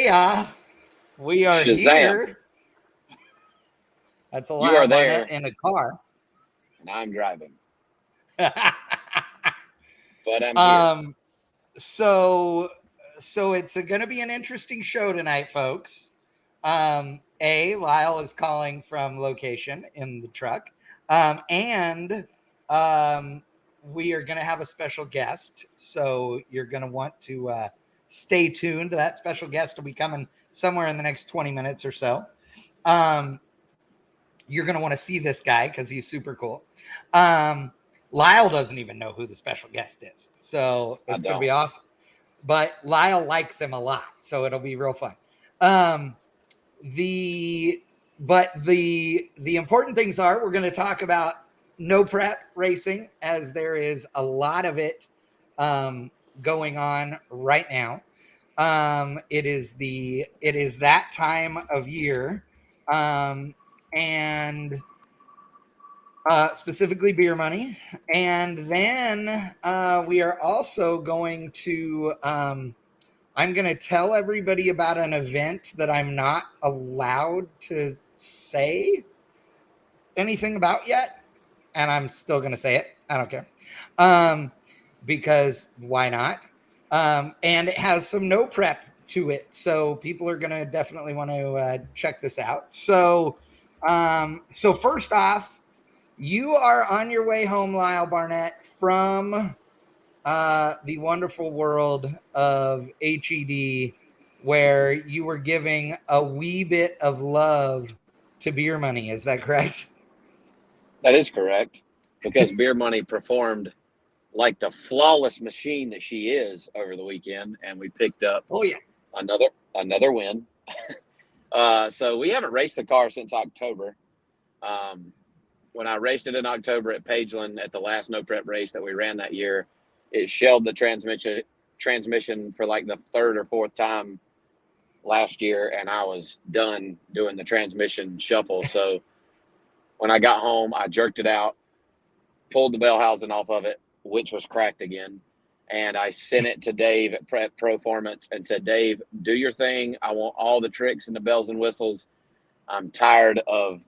Hey, we are Shazam! here. That's a You are Lyle Barnett there, in a car. and I'm driving, but I'm here. um, so it's going to be an interesting show tonight, folks. Lyle is calling from location in the truck, and we are going to have a special guest. So you're going to want to stay tuned. That special guest will be coming somewhere in the next 20 minutes or so. Um, you're going to want to see this guy because he's super cool. Um, Lyle doesn't even know who the special guest is. So I it's going to be don't. awesome. But Lyle likes him a lot. So it'll be real fun. Um, the the important things are we're going to talk about no prep racing as there is a lot of it going on right now. It is that time of year, and specifically beer money. And then we are also going to, I'm going to tell everybody about an event that I'm not allowed to say anything about yet. And I'm still going to say it. I don't care. Because why not? And it has some no prep to it. So people are going to definitely want to check this out. So first off, you are on your way home, Lyle Barnett, from the wonderful world of HED, where you were giving a wee bit of love to beer money. Is that correct? That is correct, because Beer Money performed like the flawless machine that she is over the weekend, and we picked up Oh, yeah. another win. So we haven't raced the car since October. When I raced it in October at Pageland at the last no prep race that we ran that year, it shelled the transmission for like the third or fourth time last year, and I was done doing the transmission shuffle. So when I got home, I jerked it out, pulled the bell housing off of it, which was cracked again, and I sent it to Dave at Proformance and said, Dave, do your thing. I want all the tricks and the bells and whistles. I'm tired of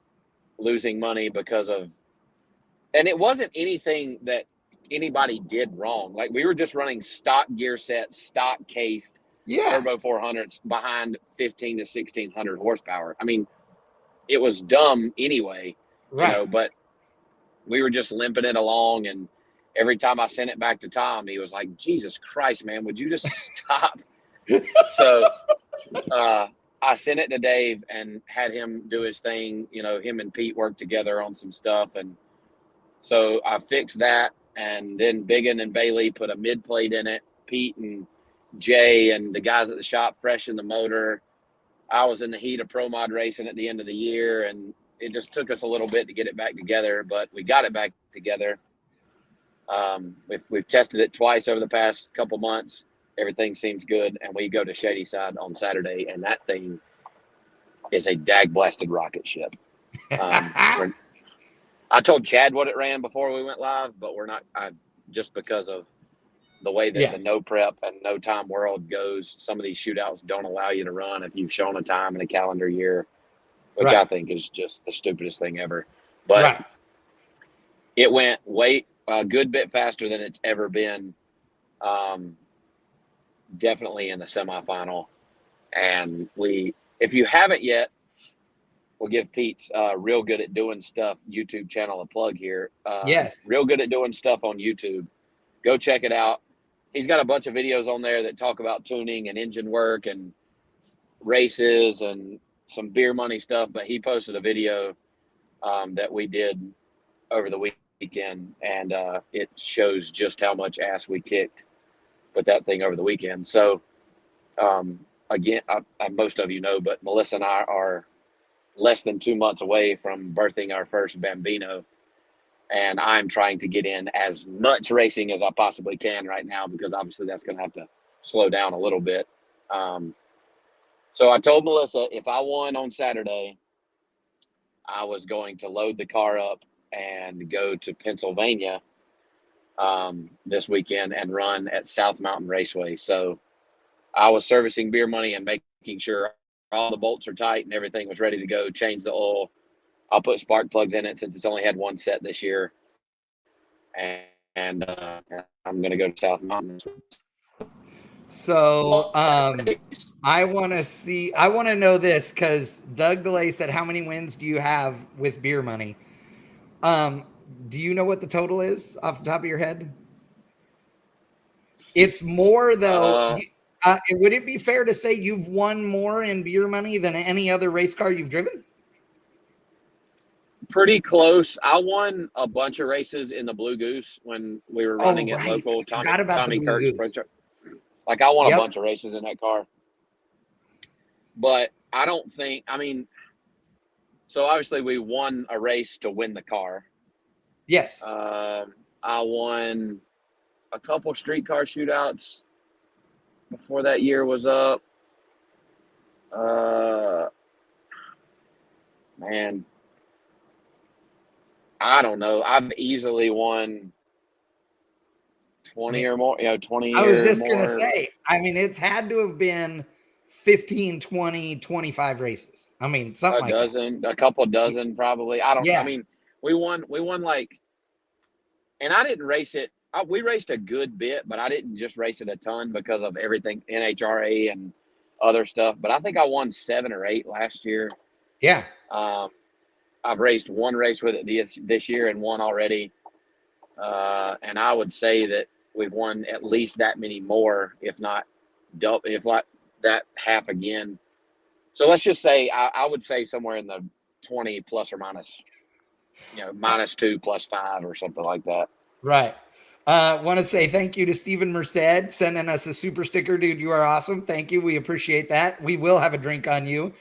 losing money because of, and it wasn't anything that anybody did wrong. Like, we were just running stock gear sets, stock cased turbo 400s behind 15 to 1600 horsepower. I mean, it was dumb anyway, Right. but we were just limping it along. And every time I sent it back to Tom, he was like, Jesus Christ, man, would you just stop? So I sent it to Dave and had him do his thing. Him and Pete worked together on some stuff. And so I fixed that. And then Biggin and Bailey put a mid plate in it. Pete and Jay and the guys at the shop freshened the motor. I was in the heat of Pro Mod racing at the end of the year, and it just took us a little bit to get it back together, but we got it back together. We've tested it twice over the past couple months. Everything seems good, and we go to Shady Side on Saturday, and that thing is a dag-blasted rocket ship. I told Chad what it ran before we went live, but we're not. Just because of the way that the no prep and no time world goes, some of these shootouts don't allow you to run if you've shown a time in a calendar year, which I think is just the stupidest thing ever. But it went a good bit faster than it's ever been. Definitely in the semifinal. And if you haven't yet, we'll give Pete's Real Good at Doing Stuff YouTube channel a plug here. Yes. Real Good at Doing Stuff on YouTube. Go check it out. He's got a bunch of videos on there that talk about tuning and engine work and races and some beer money stuff. But he posted a video that we did over the weekend, and it shows just how much ass we kicked with that thing over the weekend. So, again, most of you know, but Melissa and I are less than 2 months away from birthing our first Bambino. And I'm trying to get in as much racing as I possibly can right now, because obviously that's going to have to slow down a little bit. So I told Melissa if I won on Saturday, I was going to load the car up and go to Pennsylvania this weekend and run at South Mountain Raceway. So I was servicing Beer Money and making making sure all the bolts are tight and everything was ready to go. Change the oil. I'll put spark plugs in it since it's only had one set this year. And I'm going to go to South Mountain. So I want to know this because Doug DeLay said, how many wins do you have with beer money? Do you know what the total is off the top of your head? It's more though. Would it be fair to say you've won more in beer money than any other race car you've driven? Pretty close. I won a bunch of races in the Blue Goose when we were running at local Tommy Kirk's Pro Truck. Like I won a bunch of races in that car. But I don't think, I mean, so obviously we won a race to win the car. Yes. I won a couple streetcar shootouts before that year was up. Man, I don't know. I've easily won 20 or more, 20 I was just going to say, I mean, it's had to have been 15, 20, 25 races. I mean, something like that. A couple dozen probably. I mean, we won like, and I didn't race it. We raced a good bit, but I didn't just race it a ton because of everything, NHRA and other stuff. But I think I won 7 or 8 last year. Yeah. I've raced one race with it this year and one already. And I would say that we've won at least that many more, if not that half again. So let's just say, I would say somewhere in the 20 plus or minus, -2 +5 or something like that. Right. Want to say thank you to Stephen Merced sending us a super sticker, dude. You are awesome. Thank you. We appreciate that. We will have a drink on you.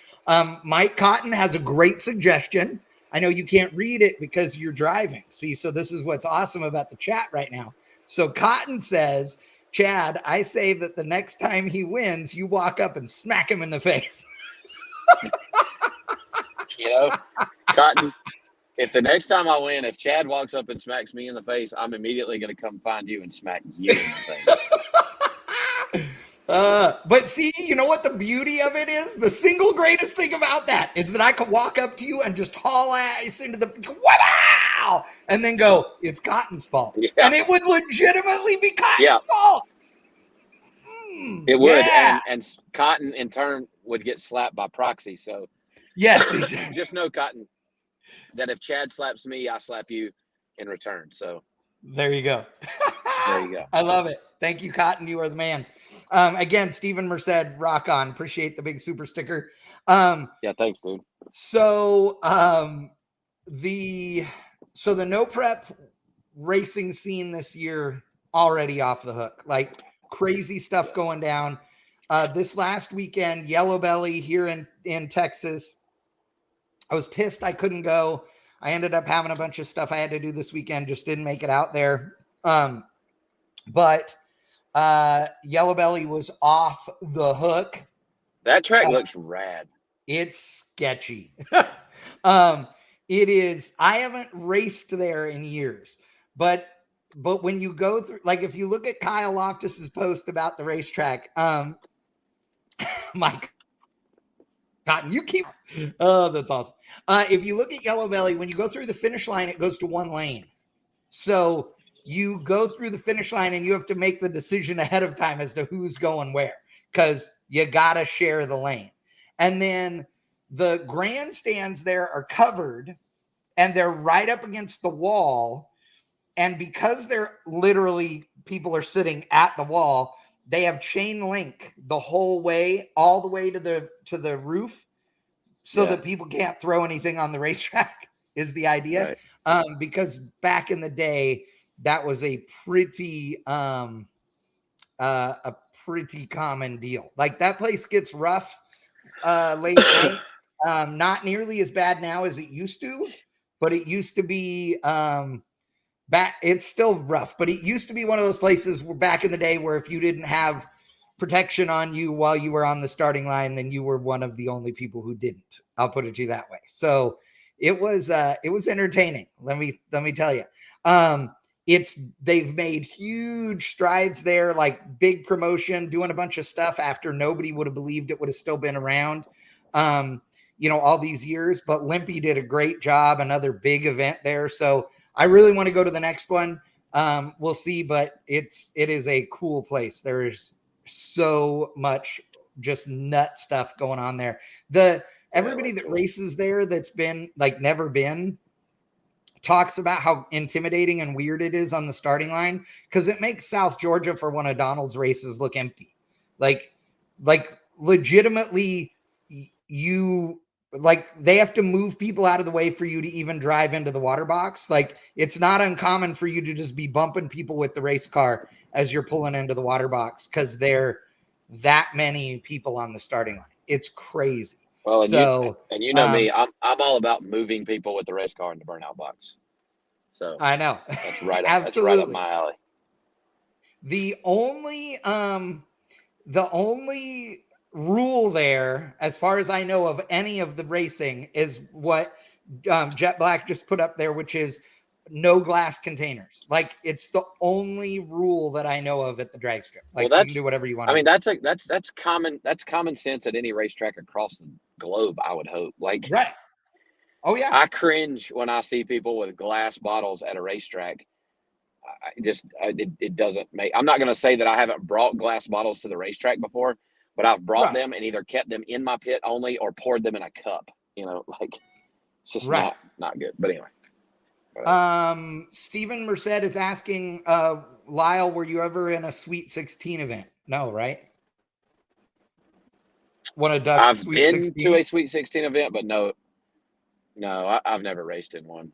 Mike Cotton has a great suggestion. I know you can't read it because you're driving. See, so this is what's awesome about the chat right now. So Cotton says, Chad, I say that the next time he wins, you walk up and smack him in the face. Cotton, if the next time I win, if Chad walks up and smacks me in the face, I'm immediately going to come find you and smack you in the face. But see, you know what the beauty of it is? The single greatest thing about that is that I could walk up to you and just haul ass into the wow, and then go, it's Cotton's fault. Yeah. And it would legitimately be Cotton's fault. It would. Yeah. And Cotton in turn would get slapped by proxy. So yes, just know, Cotton, that if Chad slaps me, I slap you in return. So there you go. There you go. I love it. Thank you, Cotton. You are the man. Again, Stephen Merced, rock on. Appreciate the big super sticker. Yeah, thanks, dude. So the no prep racing scene this year already off the hook. Like crazy stuff going down. This last weekend, Yellow Belly here in Texas. I was pissed I couldn't go. I ended up having a bunch of stuff I had to do this weekend, just didn't make it out there. But Yellow Belly was off the hook. That track looks rad. It's sketchy. It is. I haven't raced there in years, but when you go through, like if you look at Kyle Loftus's post about the racetrack, Mike Cotton, you keep. Oh, that's awesome. If you look at Yellow Belly, when you go through the finish line, it goes to one lane. So you go through the finish line and you have to make the decision ahead of time as to who's going where, because you got to share the lane. And then the grandstands there are covered and they're right up against the wall. And because they're literally, people are sitting at the wall, they have chain link the whole way, all the way to the roof, so that people can't throw anything on the racetrack is the idea. Right. Because back in the day, that was a pretty common deal. Like that place gets rough late night. Not nearly as bad now as it used to, but it used to be it's still rough, but it used to be one of those places where back in the day where if you didn't have protection on you while you were on the starting line, then you were one of the only people who didn't. I'll put it to you that way. So it was entertaining. Let me tell you. they've made huge strides there, like big promotion, doing a bunch of stuff after nobody would have believed it would have still been around, all these years. But Limpy did a great job, another big event there. So I really want to go to the next one. We'll see, but it is a cool place. There's so much just nut stuff going on there. Everybody that races there that's been like never been talks about how intimidating and weird it is on the starting line, because it makes South Georgia for one of Donald's races look empty. Like legitimately, they have to move people out of the way for you to even drive into the water box. Like, it's not uncommon for you to just be bumping people with the race car as you're pulling into the water box, because there that many people on the starting line. It's crazy. Well, and you know me, I'm all about moving people with the race car in the burnout box. So I know that's right. Absolutely. That's right up my alley. The only rule there, as far as I know of any of the racing, is what Jet Black just put up there, which is no glass containers. Like, it's the only rule that I know of at the drag strip. Like, you can do whatever you want. I mean, that's common sense at any racetrack across the globe, I would hope. Like, right. Oh yeah. I cringe when I see people with glass bottles at a racetrack. It doesn't make. I'm not going to say that I haven't brought glass bottles to the racetrack before, but I've brought them and either kept them in my pit only or poured them in a cup. Like, it's just not good. But anyway. Stephen Merced is asking, Lyle, were you ever in a Sweet 16 event? No, right? One of Duck's I've Sweet been 16? to a Sweet 16 event, but no, I've never raced in one.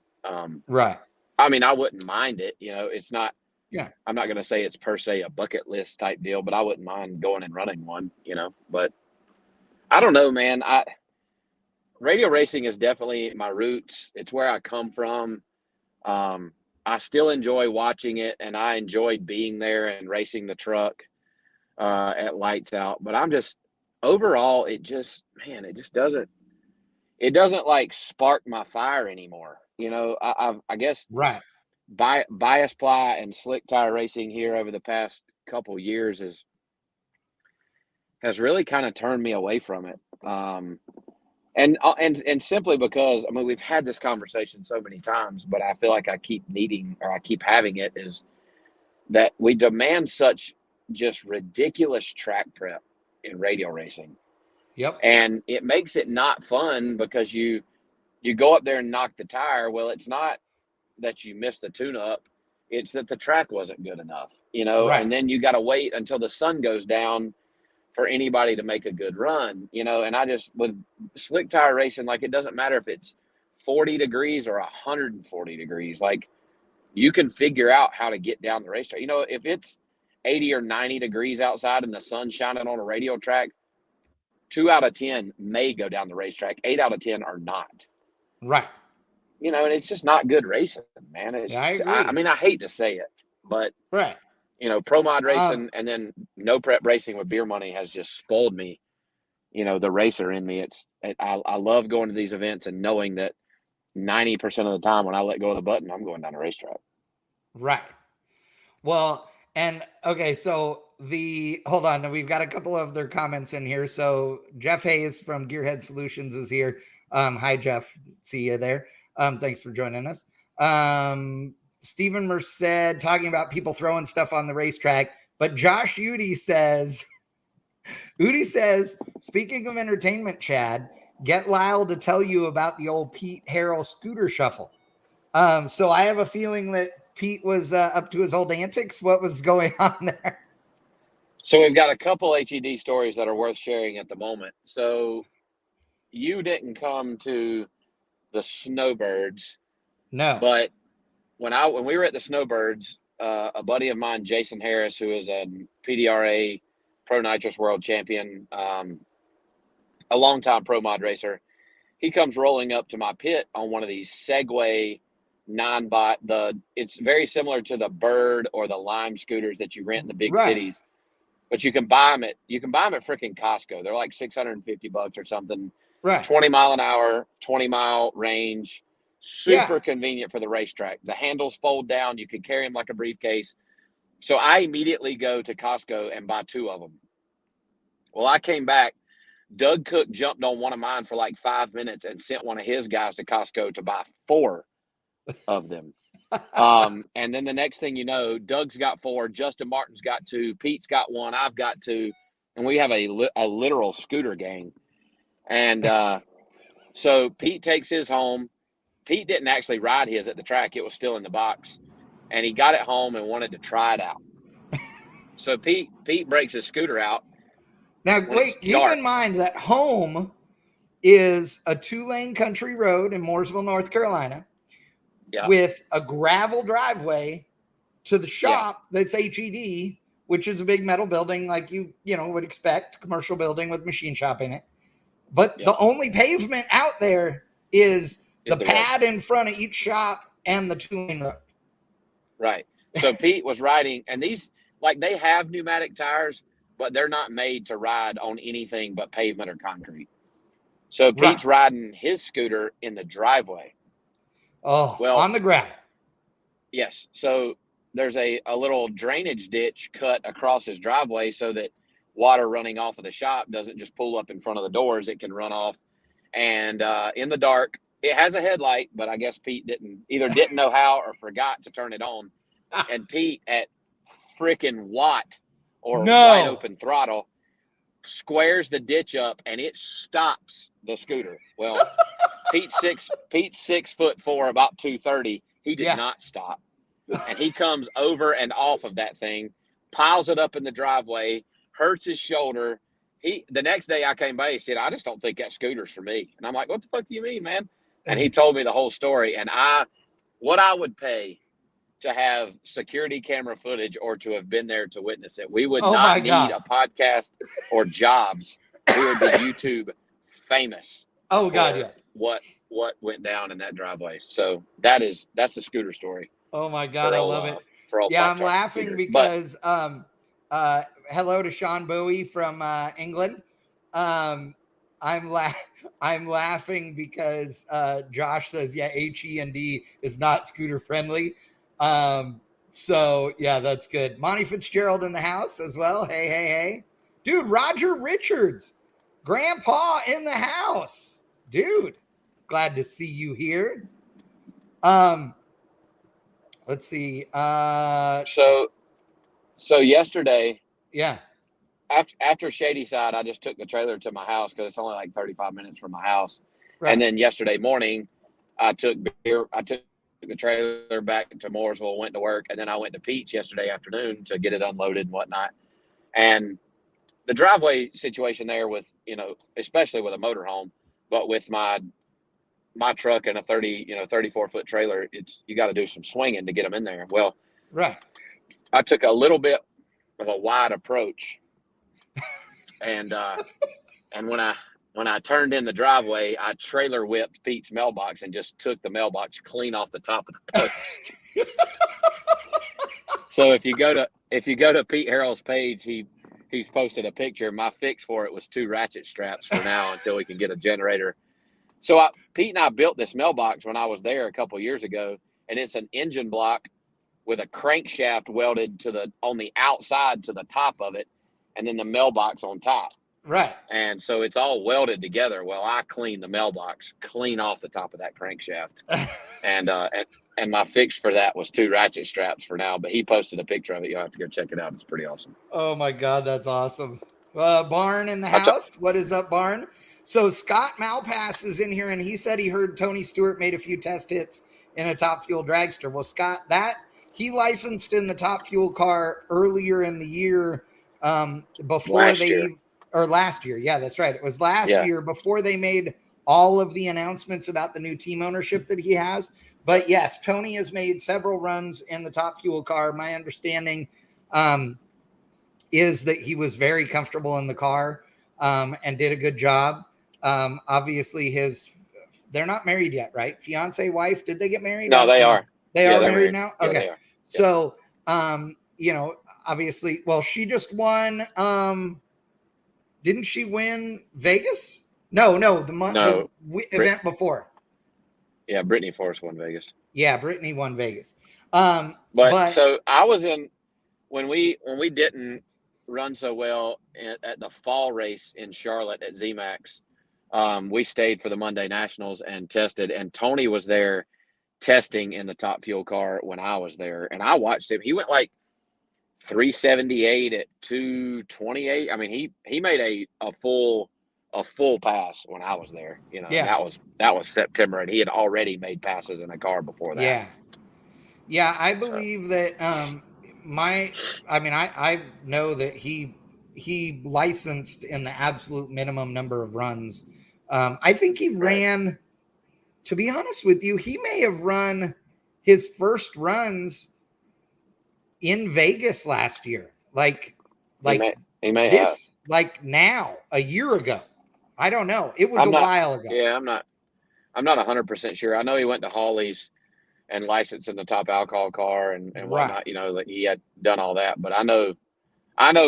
Right. I mean, I wouldn't mind it. It's not. Yeah. I'm not going to say it's per se a bucket list type deal, but I wouldn't mind going and running one. But I don't know, man. Radial racing is definitely my roots. It's where I come from. I still enjoy watching it, and I enjoyed being there and racing the truck at Lights Out. But I'm just overall, it doesn't like spark my fire anymore. I guess right. Bias Ply and slick tire racing here over the past couple years has really kind of turned me away from it. And simply because, I mean, we've had this conversation so many times, but I feel like I keep having it, is that we demand such just ridiculous track prep in radial racing. Yep. And it makes it not fun because you go up there and knock the tire. Well, it's not that you missed the tune-up. It's that the track wasn't good enough, right. And then you got to wait until the sun goes down for anybody to make a good run, and I just, with slick tire racing, like, it doesn't matter if it's 40 degrees or 140 degrees. Like, you can figure out how to get down the racetrack. If it's 80 or 90 degrees outside and the sun's shining on a radial track, 2 out of 10 may go down the racetrack. 8 out of 10 are not. Right. And it's just not good racing, man. I agree. I mean, I hate to say it, but right. Pro mod racing and then no prep racing with beer money has just spoiled me. The racer in me. I love going to these events and knowing that 90% of the time when I let go of the button, I'm going down the racetrack. Right. Well, and okay, so hold on, we've got a couple of their comments in here. So Jeff Hayes from Gearhead Solutions is here. Hi, Jeff. See you there. Thanks for joining us. Stephen Merced talking about people throwing stuff on the racetrack, but Josh Udi says, speaking of entertainment, Chad, get Lyle to tell you about the old Pete Harrell scooter shuffle. So I have a feeling that Pete was up to his old antics. What was going on there? So we've got a couple HED stories that are worth sharing at the moment. So you didn't come to the Snowbirds. No. But when we were at the Snowbirds, a buddy of mine, Jason Harris, who is a PDRA Pro Nitrous World Champion, a longtime pro mod racer, he comes rolling up to my pit on one of these Segway 9-bot. It's very similar to the Bird or the Lime scooters that you rent in the big cities, but you can buy them at freaking Costco. They're like $650 or something. Right. 20 mile an hour, 20 mile range. Super convenient for the racetrack. The handles fold down. You can carry them like a briefcase. So I immediately go to Costco and buy 2 of them. Well, I came back. Doug Cook jumped on one of mine for like 5 minutes and sent one of his guys to Costco to buy 4 of them. And then the next thing you know, Doug's got 4, Justin Martin's got 2, Pete's got 1, I've got 2, and we have a literal scooter gang. And so Pete takes his home. Pete didn't actually ride his at the track. It was still in the box. And he got it home and wanted to try it out. So Pete breaks his scooter out. Now, wait, keep in mind that home is a 2-lane country road in Mooresville, North Carolina, with a gravel driveway to the shop that's HED, which is a big metal building like you would expect, commercial building with machine shop in it. But the only pavement out there is the pad in front of each shop and the 2-lane road. Right. So Pete was riding, and these, like, they have pneumatic tires, but they're not made to ride on anything but pavement or concrete. So Pete's riding his scooter in the driveway. Oh, well, on the gravel. Yes. So there's a little drainage ditch cut across his driveway so that water running off of the shop doesn't just pull up in front of the doors. It can run off. And in the dark, it has a headlight, but I guess Pete didn't know how or forgot to turn it on. And Pete at freaking watt or wide open throttle squares the ditch up and it stops the scooter. Well, Pete's 6'4", about 230. He did not stop. And he comes over and off of that thing, piles it up in the driveway, hurts his shoulder. The next day I came by, he said, I just don't think that scooter's for me. And I'm like, what the fuck do you mean, man? And he told me the whole story. And what I would pay to have security camera footage or to have been there to witness it. We would not need a podcast or jobs. We would be YouTube famous. Oh God, yeah. What went down in that driveway. So that's the scooter story. Oh my God, I love it. I'm laughing scooter. because hello to Sean Bowie from England. I'm laughing because Josh says, HED is not scooter friendly. So yeah, that's good. Monty Fitzgerald in the house as well. Hey. Dude, Roger Richards, Grandpa in the house. Dude, glad to see you here. Let's see. So yesterday, yeah. After Shady Side, I just took the trailer to my house because it's only like 35 minutes from my house. Right. And then yesterday morning, I took the trailer back to Mooresville, went to work, and then I went to Pete's yesterday afternoon to get it unloaded and whatnot. And the driveway situation there with, especially with a motorhome, but with my truck and a 34-foot trailer, you got to do some swinging to get them in there. Well, right. I took a little bit of a wide approach, and when I turned in the driveway, I trailer whipped Pete's mailbox and just took the mailbox clean off the top of the post. So if you go to Pete Harrell's page, he's posted a picture. My fix for it was 2 ratchet straps for now until we can get a generator. So Pete and I built this mailbox when I was there a couple years ago, and it's an engine block with a crankshaft welded on the outside to the top of it, and then the mailbox on top. Right. And so it's all welded together. Well, I cleaned the mailbox clean off the top of that crankshaft. And my fix for that was 2 ratchet straps for now, but he posted a picture of it. You'll have to go check it out. It's pretty awesome. Oh my God, that's awesome. Barn in the house. What is up, Barn? So Scott Malpass is in here, and he said he heard Tony Stewart made a few test hits in a Top Fuel dragster. Well, Scott, he licensed in the Top Fuel car earlier in the year last year. Yeah, that's right. It was last year before they made all of the announcements about the new team ownership that he has. But yes, Tony has made several runs in the Top Fuel car. My understanding is that he was very comfortable in the car and did a good job. Obviously they're not married yet, right? Fiance, wife, did they get married? No, they are. They are married now? Yeah, okay. they are. So, obviously, well, she just won. Didn't she win Vegas? No, the event before. Yeah, Brittany Forrest won Vegas. Yeah, Brittany won Vegas. But so I was in when we didn't run so well at the fall race in Charlotte at ZMAX. We stayed for the Monday Nationals and tested, and Tony was there testing in the Top Fuel car when I was there, and I watched him. He went like 378 at 228. I mean, he made a full pass when I was there. You know, yeah, that was September, and he had already made passes in the car before that. yeah. Yeah, I believe that I know that he licensed in the absolute minimum number of runs. I think he ran, to be honest with you, he may have run his first runs in Vegas last year. Like he may this, like now, a year ago. I don't know. It was while ago. Yeah, I'm not 100% sure. I know he went to Hawley's and licensed in the Top Alcohol car and whatnot, you know, that he had done all that. But I know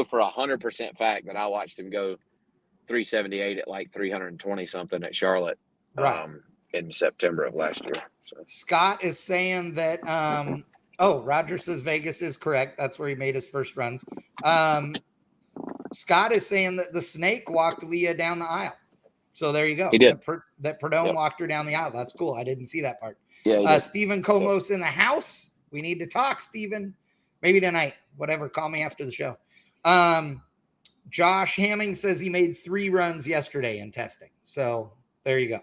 for 100% fact that I watched him go 378 at like 320 something at Charlotte in September of last year. So. Scott is saying that Roger says Vegas is correct. That's where he made his first runs. Scott is saying that the Snake walked Leah down the aisle. So there you go. He did. That Perdome walked her down the aisle. That's cool. I didn't see that part. Yeah. Stephen Comlos in the house. We need to talk, Stephen. Maybe tonight. Whatever. Call me after the show. Josh Hamming says he made 3 runs yesterday in testing. So there you go.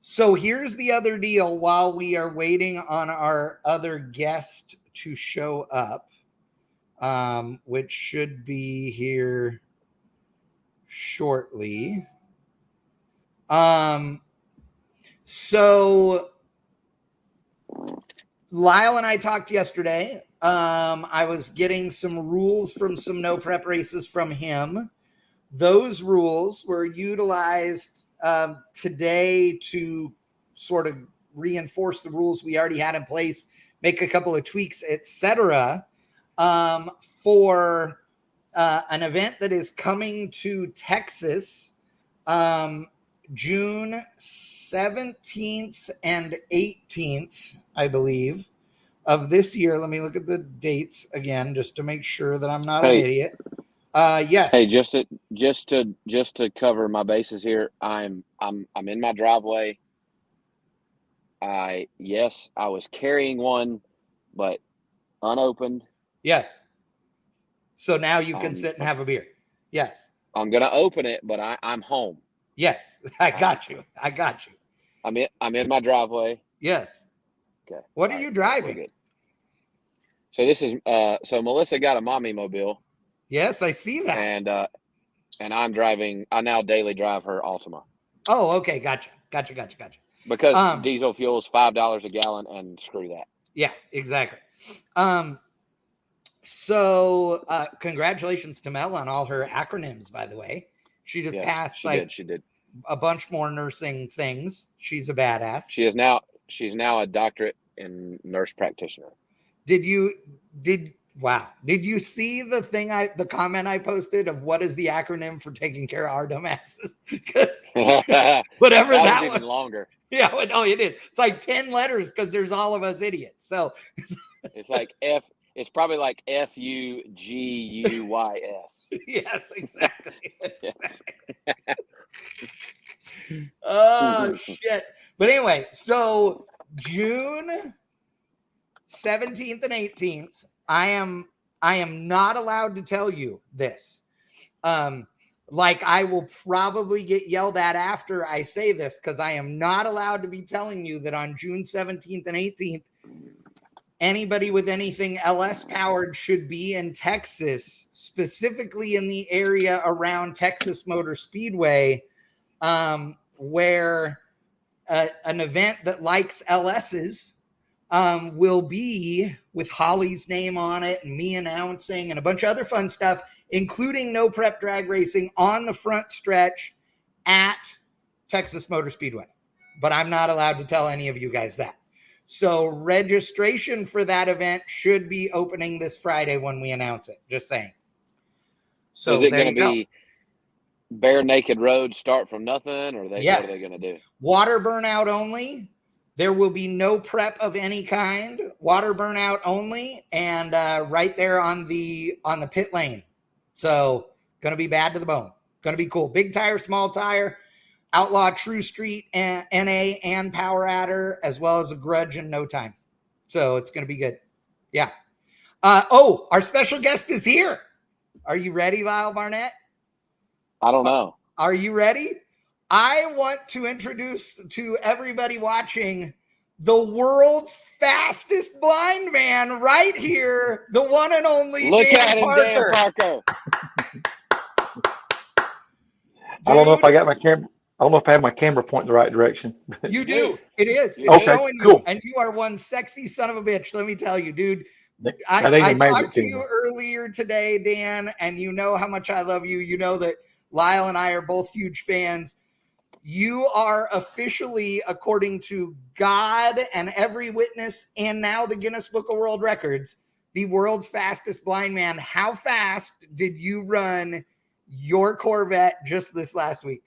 So here's the other deal while we are waiting on our other guest to show up, which should be here shortly. So Lyle and I talked yesterday. I was getting some rules from some no prep races from him. Those rules were utilized today to sort of reinforce the rules we already had in place, make a couple of tweaks, etc. For an event that is coming to Texas June 17th and 18th, I believe, of this year. Let me look at the dates again, just to make sure that I'm not an idiot. Yes. Hey, just to cover my bases here, I'm in my driveway. I was carrying one, but unopened. Yes. So now you can sit and have a beer. Yes. I'm gonna open it, but I'm home. Yes, I got you. I'm in my driveway. Yes. Okay. What are you driving? So this is so Melissa got a mommy mobile. Yes, I see that. And I'm driving. I now daily drive her Altima. Oh, okay, gotcha. Because diesel fuel is $5 a gallon, and screw that. Yeah, exactly. So congratulations to Mel on all her acronyms, by the way. She just passed she did a bunch more nursing things. She's a badass. She's now a doctorate in nurse practitioner. Did you see the comment I posted of what is the acronym for taking care of our dumbasses? Because whatever that was even longer. Yeah, no, it is. It's like 10 letters because there's all of us idiots. So it's like it's probably like FUGUYS. Yes, exactly. Oh shit. But anyway, so June 17th and 18th, I am not allowed to tell you this. Like I will probably get yelled at after I say this, because I am not allowed to be telling you that on June 17th and 18th, anybody with anything LS powered should be in Texas, specifically in the area around Texas Motor Speedway, where an event that likes LS's will be with Holly's name on it and me announcing and a bunch of other fun stuff, including no prep drag racing on the front stretch at Texas Motor Speedway. But I'm not allowed to tell any of you guys that. So registration for that event should be opening this Friday when we announce it. Just saying. So is it going to be? bare naked roads start from nothing, or what are they Yes. going to do? Water burnout only. There will be no prep of any kind. Water burnout only, and right there on the pit lane. So going to be bad to the bone. Going to be cool. Big tire, small tire, outlaw True Street, and NA and Power Adder, as well as a Grudge in no time. So it's going to be good. Yeah. Our special guest is here. Are you ready, Lyle Barnett? I don't know. Are you ready? I want to introduce to everybody watching the world's fastest blind man right here, the one and only Look Dan at him, Parker. Dan Parker. I don't know if I got my camera. I don't know if I have my camera pointing the right direction. You do. It is. You It's do. showing Cool. you. And you are one sexy son of a bitch. Let me tell you, dude. That ain't I a magic talked to you camera. earlier today, Dan, and you know how much I love you. You know that Lyle and I are both huge fans. You are officially, according to God and every witness, and now the Guinness Book of World Records, the world's fastest blind man. How fast did you run your Corvette just this last week?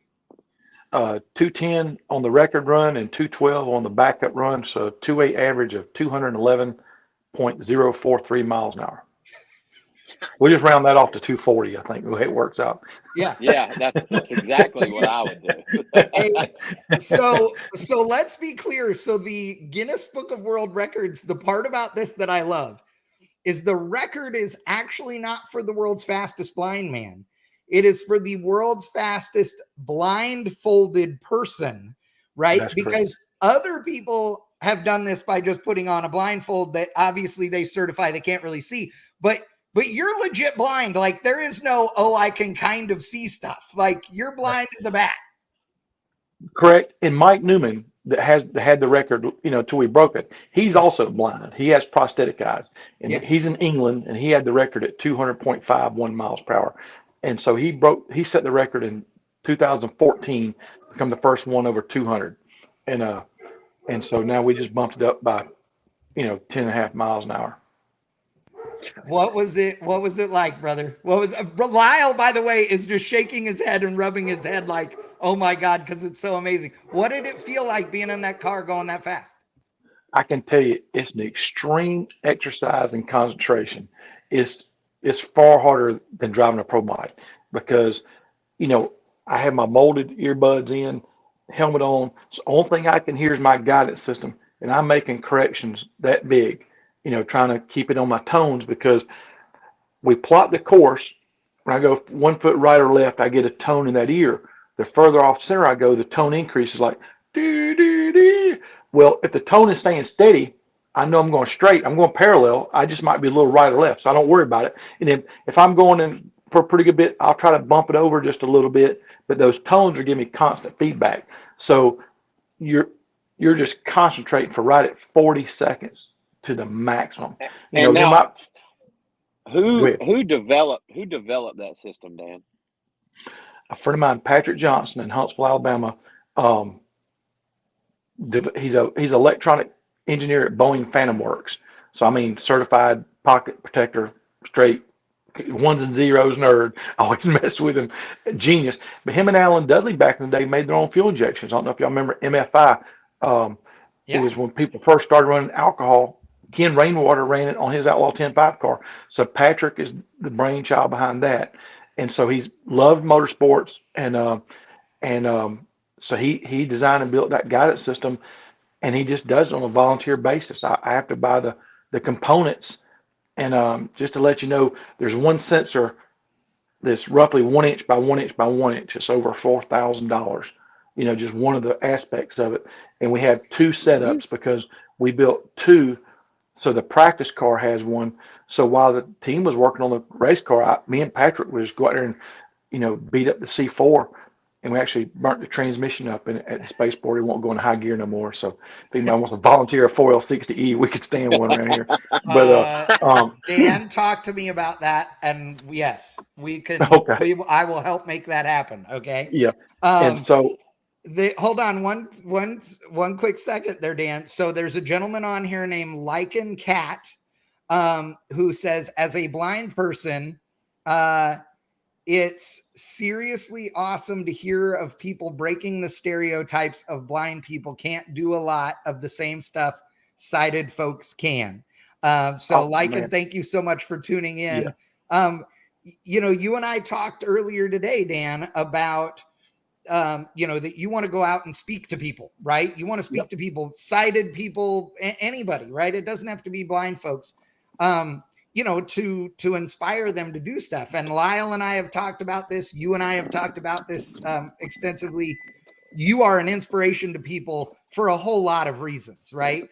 210 on the record run and 212 on the backup run. So 2.8 average of 211.043 miles an hour. We'll just round that off to 240. I think the way it works out. Yeah. Yeah, that's exactly what I would do. Hey, so let's be clear. So the Guinness Book of World Records, the part about this that I love is the record is actually not for the world's fastest blind man. It is for the world's fastest blindfolded person, right? That's Because other people have done this by just putting on a blindfold that obviously they certify they can't really see. But you're legit blind. Like there is no, I can kind of see stuff. Like you're blind as a bat. Correct. And Mike Newman that had the record, till we broke it. He's also blind. He has prosthetic eyes, and he's in England, and he had the record at 200.51 miles per hour. And so he set the record in 2014, become the first one over 200. And so now we just bumped it up by, 10.5 miles an hour. What was it like, brother? Lyle, by the way, is just shaking his head and rubbing his head like, oh my God, because it's so amazing. What did it feel like being in that car going that fast? I can tell you it's an extreme exercise and concentration. It's far harder than driving a pro bike because, I have my molded earbuds in, helmet on. So the only thing I can hear is my guidance system, and I'm making corrections that big, trying to keep it on my tones because we plot the course. When I go 1 foot right or left, I get a tone in that ear. The further off center I go, the tone increases like doo doo doo. Well, if the tone is staying steady, I know I'm going straight. I'm going parallel. I just might be a little right or left, so I don't worry about it. And then if I'm going in for a pretty good bit, I'll try to bump it over just a little bit. But those tones are giving me constant feedback. So you're just concentrating for right at 40 seconds to the maximum. And now, who developed that system, Dan? A friend of mine, Patrick Johnson in Huntsville, Alabama. He's an electronic engineer at Boeing Phantom Works. So certified pocket protector, straight ones and zeros nerd. I always messed with him. Genius. But him and Alan Dudley back in the day made their own fuel injections. I don't know if y'all remember MFI. It was when people first started running alcohol. Ken Rainwater ran it on his Outlaw 10.5 car. So Patrick is the brainchild behind that. And so he's loved motorsports, and so he designed and built that guidance system, and he just does it on a volunteer basis. I have to buy the components, and just to let you know, there's one sensor that's roughly 1 inch by 1 inch by 1 inch. It's over $4,000. Just one of the aspects of it, and we have two setups because we built two. So the practice car has one. So while the team was working on the race car, me and Patrick would just go out there and, beat up the C4. And we actually burnt the transmission up at the spaceport. It won't go in high gear no more. So if anybody wants to volunteer a 4L60E, we could stand one around here. But Dan, talk to me about that. And yes, we can. Okay. I will help make that happen. Okay. Yeah. And so hold on one quick second there, Dan. So there's a gentleman on here named Lycan Cat, who says, as a blind person, it's seriously awesome to hear of people breaking the stereotypes of blind people can't do a lot of the same stuff sighted folks can. So Lycan, thank you so much for tuning in. Yeah. You and I talked earlier today, Dan, about that you want to go out and speak to people, right? You want to speak to people, sighted people, anybody, right? It doesn't have to be blind folks, to inspire them to do stuff. And Lyle and I have talked about this. You and I have talked about this extensively. You are an inspiration to people for a whole lot of reasons, right?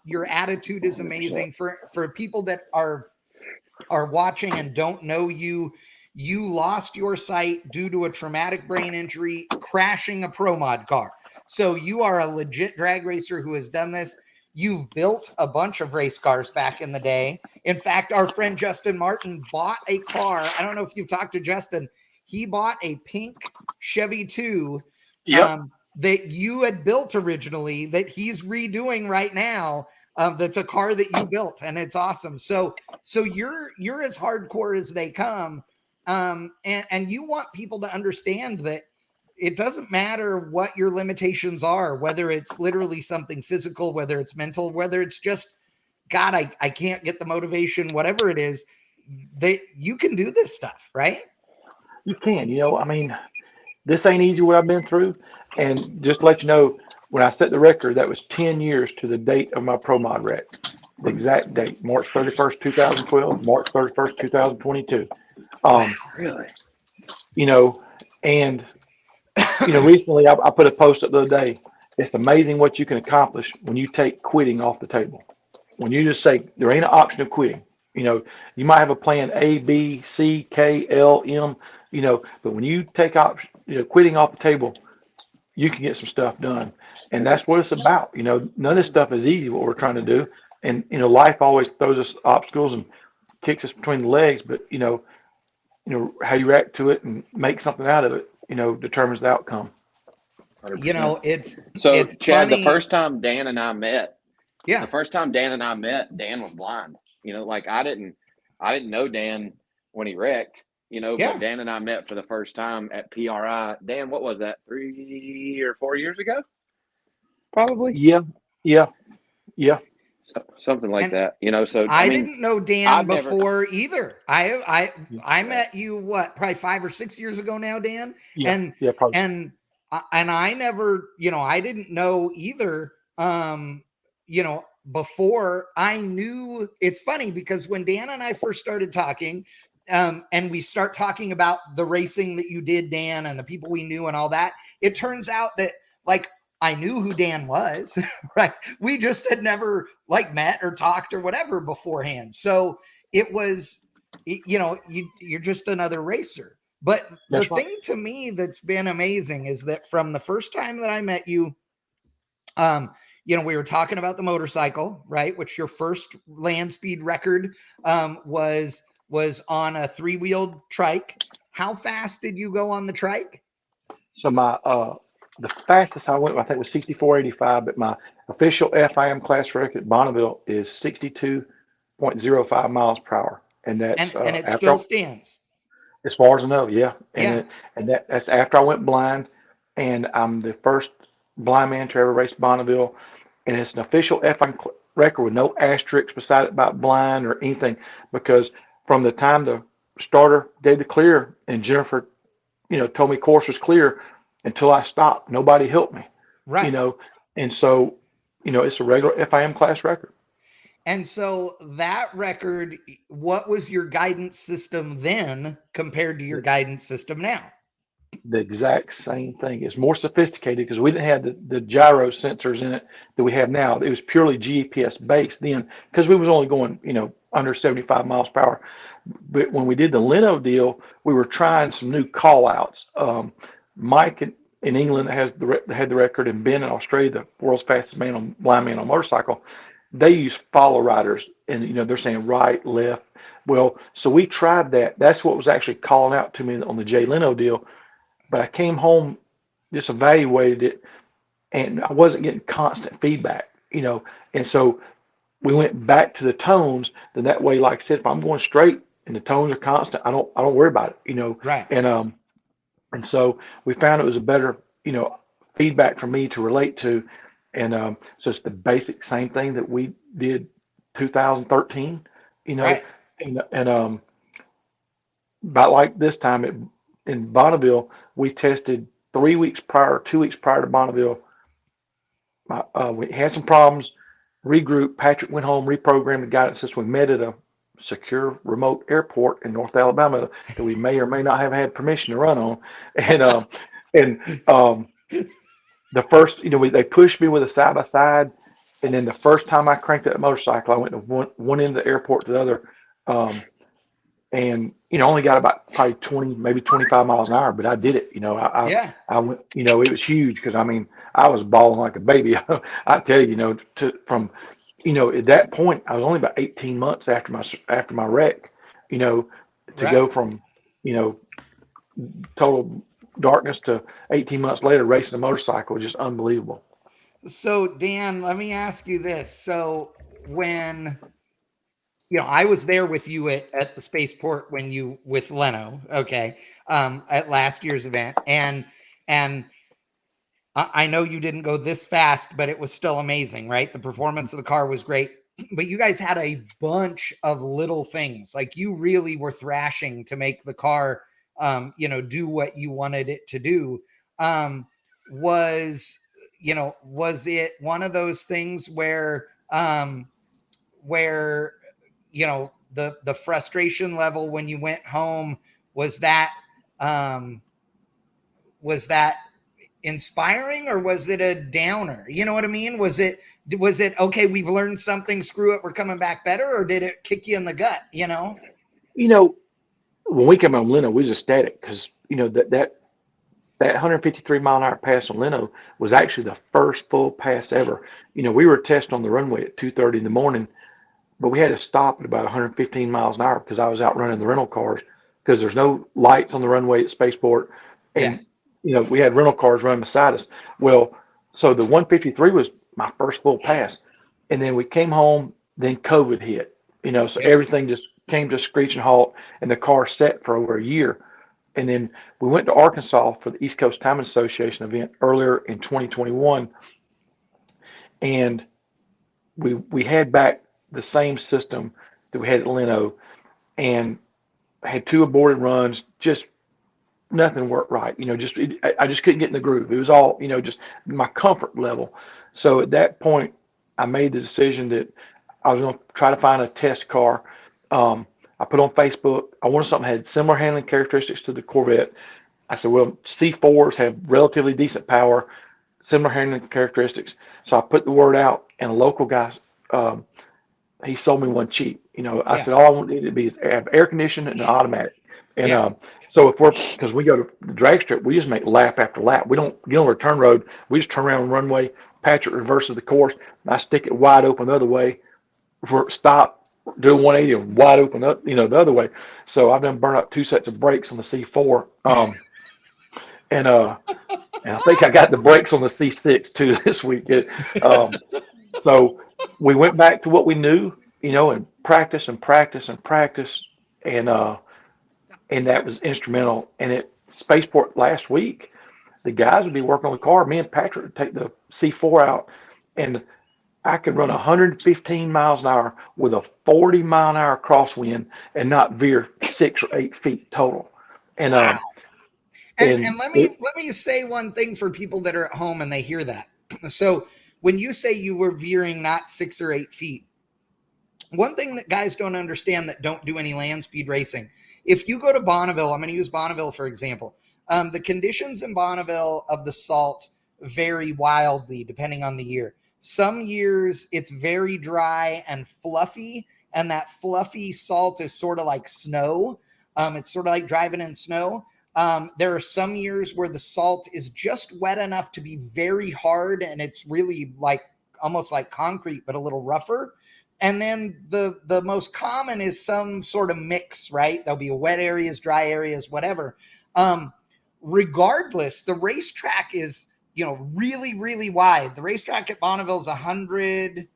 Your attitude is amazing. For people that are watching and don't know you. You lost your sight due to a traumatic brain injury crashing a pro mod car. So you are a legit drag racer who has done this. You've built a bunch of race cars back in the day. In fact, our friend Justin Martin bought a car. I don't know if you've talked to Justin. He bought a pink Chevy 2 that you had built originally that he's redoing right now. That's a car that you built, and it's awesome. So you're as hardcore as they come. And you want people to understand that it doesn't matter what your limitations are, whether it's literally something physical, whether it's mental, whether it's just, God, I can't get the motivation, whatever it is, that you can do this stuff, right? You can, I mean, this ain't easy what I've been through. And just to let you know, when I set the record, that was 10 years to the date of my pro mod wreck. The exact date, March 31st, 2012, March 31st, 2022. Really? And recently I put a post up the other day. It's amazing what you can accomplish when you take quitting off the table. When you just say there ain't an option of quitting. You might have a plan A, B, C, K, L, M. But when you take quitting off the table, you can get some stuff done, and that's what it's about. None of this stuff is easy. What we're trying to do, and life always throws us obstacles and kicks us between the legs. But how you react to it and make something out of it, determines the outcome. 100%. It's Chad, funny. the first time Dan and I met, Dan was blind. I didn't know Dan when he wrecked, but Dan and I met for the first time at PRI. Dan, what was that, 3 or 4 years ago? Probably. Yeah. Something like that, So I didn't know Dan before either. I met you probably 5 or 6 years ago now, Dan. Probably. And I never, I didn't know either. Before I knew. It's funny because when Dan and I first started talking, and we start talking about the racing that you did, Dan, and the people we knew and all that, it turns out that I knew who Dan was, right? We just had never met or talked or whatever beforehand. So it was, you're just another racer. But the thing to me that's been amazing is that from the first time that I met you, we were talking about the motorcycle, right? Which your first land speed record was on a 3-wheeled trike. How fast did you go on the trike? So my the fastest I went, I think, was 64.85, but my official FIM class record at Bonneville is 62.05 miles per hour, and that's and it still stands. As far as I know, yeah. That's after I went blind, and I'm the first blind man to ever race Bonneville, and it's an official FIM record with no asterisks beside it about blind or anything, because from the time the starter gave the clear and Jennifer, told me course was clear, until I stopped, nobody helped me. Right. And so, it's a regular FIM class record. And so that record, what was your guidance system then compared to your guidance system now? The exact same thing. It's more sophisticated because we didn't have the gyro sensors in it that we have now. It was purely GPS based then because we was only going, under 75 miles per hour. But when we did the Leno deal, we were trying some new call outs. Mike in England had the record, and Ben in Australia, the world's fastest blind man on motorcycle. They use follow riders, and they're saying right, left. Well, so we tried that. That's what was actually calling out to me on the Jay Leno deal. But I came home, just evaluated it, and I wasn't getting constant feedback, And so we went back to the tones. Then that way, like I said, if I'm going straight, and the tones are constant, I don't worry about it, you know. Right. And so we found it was a better, you know, feedback for me to relate to. And so it's the basic same thing that we did 2013, you know, Right. and about like this time in Bonneville, we tested 3 weeks prior, 2 weeks prior to Bonneville. We had some problems, regrouped. Patrick went home, reprogrammed the guidance system. We met at a secure remote airport in North Alabama that we may or may not have had permission to run on. And the first, you know, they pushed me with a side by side, and then the first time I cranked that motorcycle, I went to one end of the airport to the other, um, and you know, only got about probably 20, maybe 25 miles an hour, but I did it. You know, Yeah. I went, you know, it was huge because I mean, I was bawling like a baby. I tell you, you know, from, you know, at that point, I was only about 18 months after my wreck, you know, to Right. go from, you know, total darkness to 18 months later racing a motorcycle was just unbelievable. So Dan, let me ask you this. So when I was there with you at the spaceport when you with Leno, okay, at last year's event, and I know you didn't go this fast, but it was still amazing, right? The performance of the car was great, but you guys had a bunch of little things. Like you really were thrashing to make the car, do what you wanted it to do. Um, was was it one of those things where the frustration level when you went home was um, that inspiring, or was it a downer? You know what I mean? Was it okay, we've learned something, screw it, we're coming back better, or did it kick you in the gut, You know, when we came on Leno, we was ecstatic because, you know, that 153 mile an hour pass on Leno was actually the first full pass ever. You know, we were testing on the runway at 2:30 in the morning, but we had to stop at about 115 miles an hour because I was out running the rental cars because there's no lights on the runway at Spaceport, Yeah. and you know we had rental cars running beside us. Well, so the 153 was my first full pass, and then we came home. Then COVID hit, you know, so Yep. everything just came to a screeching halt, and the car sat for over a year. And then we went to Arkansas for the East Coast Timing Association event earlier in 2021, and we had back the same system that we had at Leno, and I had two aborted runs. Just nothing worked right. You know, I just couldn't get in the groove. It was all, you know, just my comfort level. So at that point, I made the decision that I was going to try to find a test car. I put on Facebook, I wanted something that had similar handling characteristics to the Corvette. I said, well, C4s have relatively decent power, similar handling characteristics. So I put the word out, and a local guy, um, he sold me one cheap. You know, I Yeah. said all I wanted it to be is have air conditioning and an automatic. And Yeah. so if because we go to the drag strip, we just make lap after lap. We don't get on the return road. We just turn around the runway. Patrick reverses the course. And I stick it wide open the other way. Stop, do 180 and wide open up, you know, the other way. So I've done burn up 2 sets of brakes on the C4. And uh, and I think I got the brakes on the C6 too this week. Um, so we went back to what we knew, you know, and practice and practice and practice, and and that was instrumental. And at Spaceport last week, the guys would be working on the car. Me and Patrick would take the C4 out, and I could run 115 miles an hour with a 40-mile-an-hour crosswind and not veer 6 or 8 feet total. And Wow. And and let me say one thing for people that are at home and they hear that. So when you say you were veering not 6 or 8 feet, one thing that guys don't understand that don't do any land speed racing, if you go to Bonneville, I'm going to use Bonneville for example. The conditions in Bonneville of the salt vary wildly depending on the year. Some years it's very dry and fluffy, and that fluffy salt is sort of like snow. It's sort of like driving in snow. There are some years where the salt is just wet enough to be very hard, and it's really like almost like concrete, but a little rougher. And then the most common is some sort of mix, right? There'll be wet areas, dry areas, whatever. Um, Regardless, the racetrack is, really, really wide. The racetrack at Bonneville is 100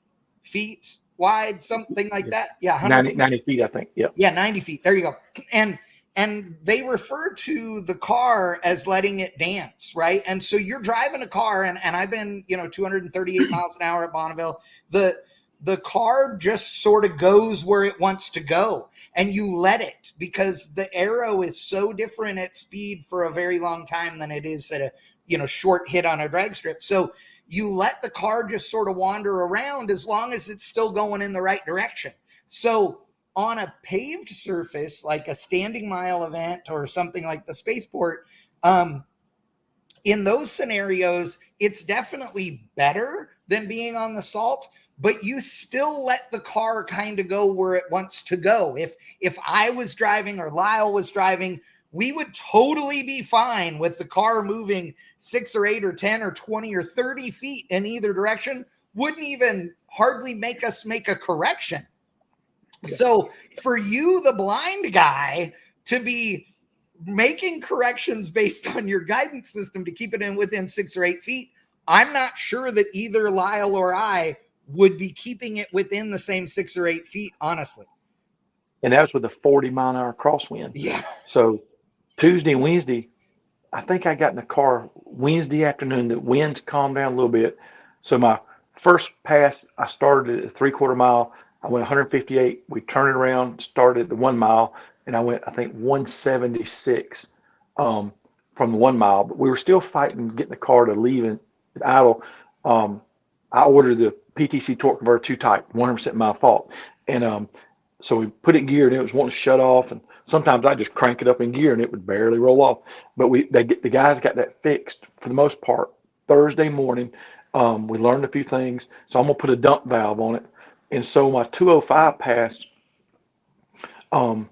feet. wide, something like that. Yeah, 90 feet, I think. Yeah. Yeah, 90 feet. There you go. And they refer to the car as letting it dance, right? And so you're driving a car, and I've been, 238 miles an hour at Bonneville. The car just sort of goes where it wants to go, and you let it, because the aero is so different at speed for a very long time than it is at a short hit on a drag strip. So you let the car just sort of wander around as long as it's still going in the right direction. So on a paved surface, like a standing mile event or something like the spaceport, in those scenarios, it's definitely better than being on the salt, but you still let the car kind of go where it wants to go. If I was driving or Lyle was driving, we would totally be fine with the car moving 6 or 8 or 10 or 20 or 30 feet in either direction. Wouldn't even hardly make us make a correction. So for you, the blind guy, to be making corrections based on your guidance system to keep it in within 6 or 8 feet, I'm not sure that either Lyle or I would be keeping it within the same 6 or 8 feet, honestly. And that was with a 40-mile-an-hour crosswind. Yeah. So Tuesday and Wednesday, I think I got in the car Wednesday afternoon. The winds calmed down a little bit. So my first pass, I started at a 3/4 mile. I went 158. We turned it around, started at the 1 mile, and I went, I think, 176 from the 1 mile. But we were still fighting getting the car to leave and idle. I ordered the PTC torque converter too tight, 100% my fault. And so we put it in gear, and it was wanting to shut off. And sometimes I just crank it up in gear, and it would barely roll off. But the guys got that fixed for the most part Thursday morning. We learned a few things. So I'm going to put a dump valve on it. And so my 205 pass, I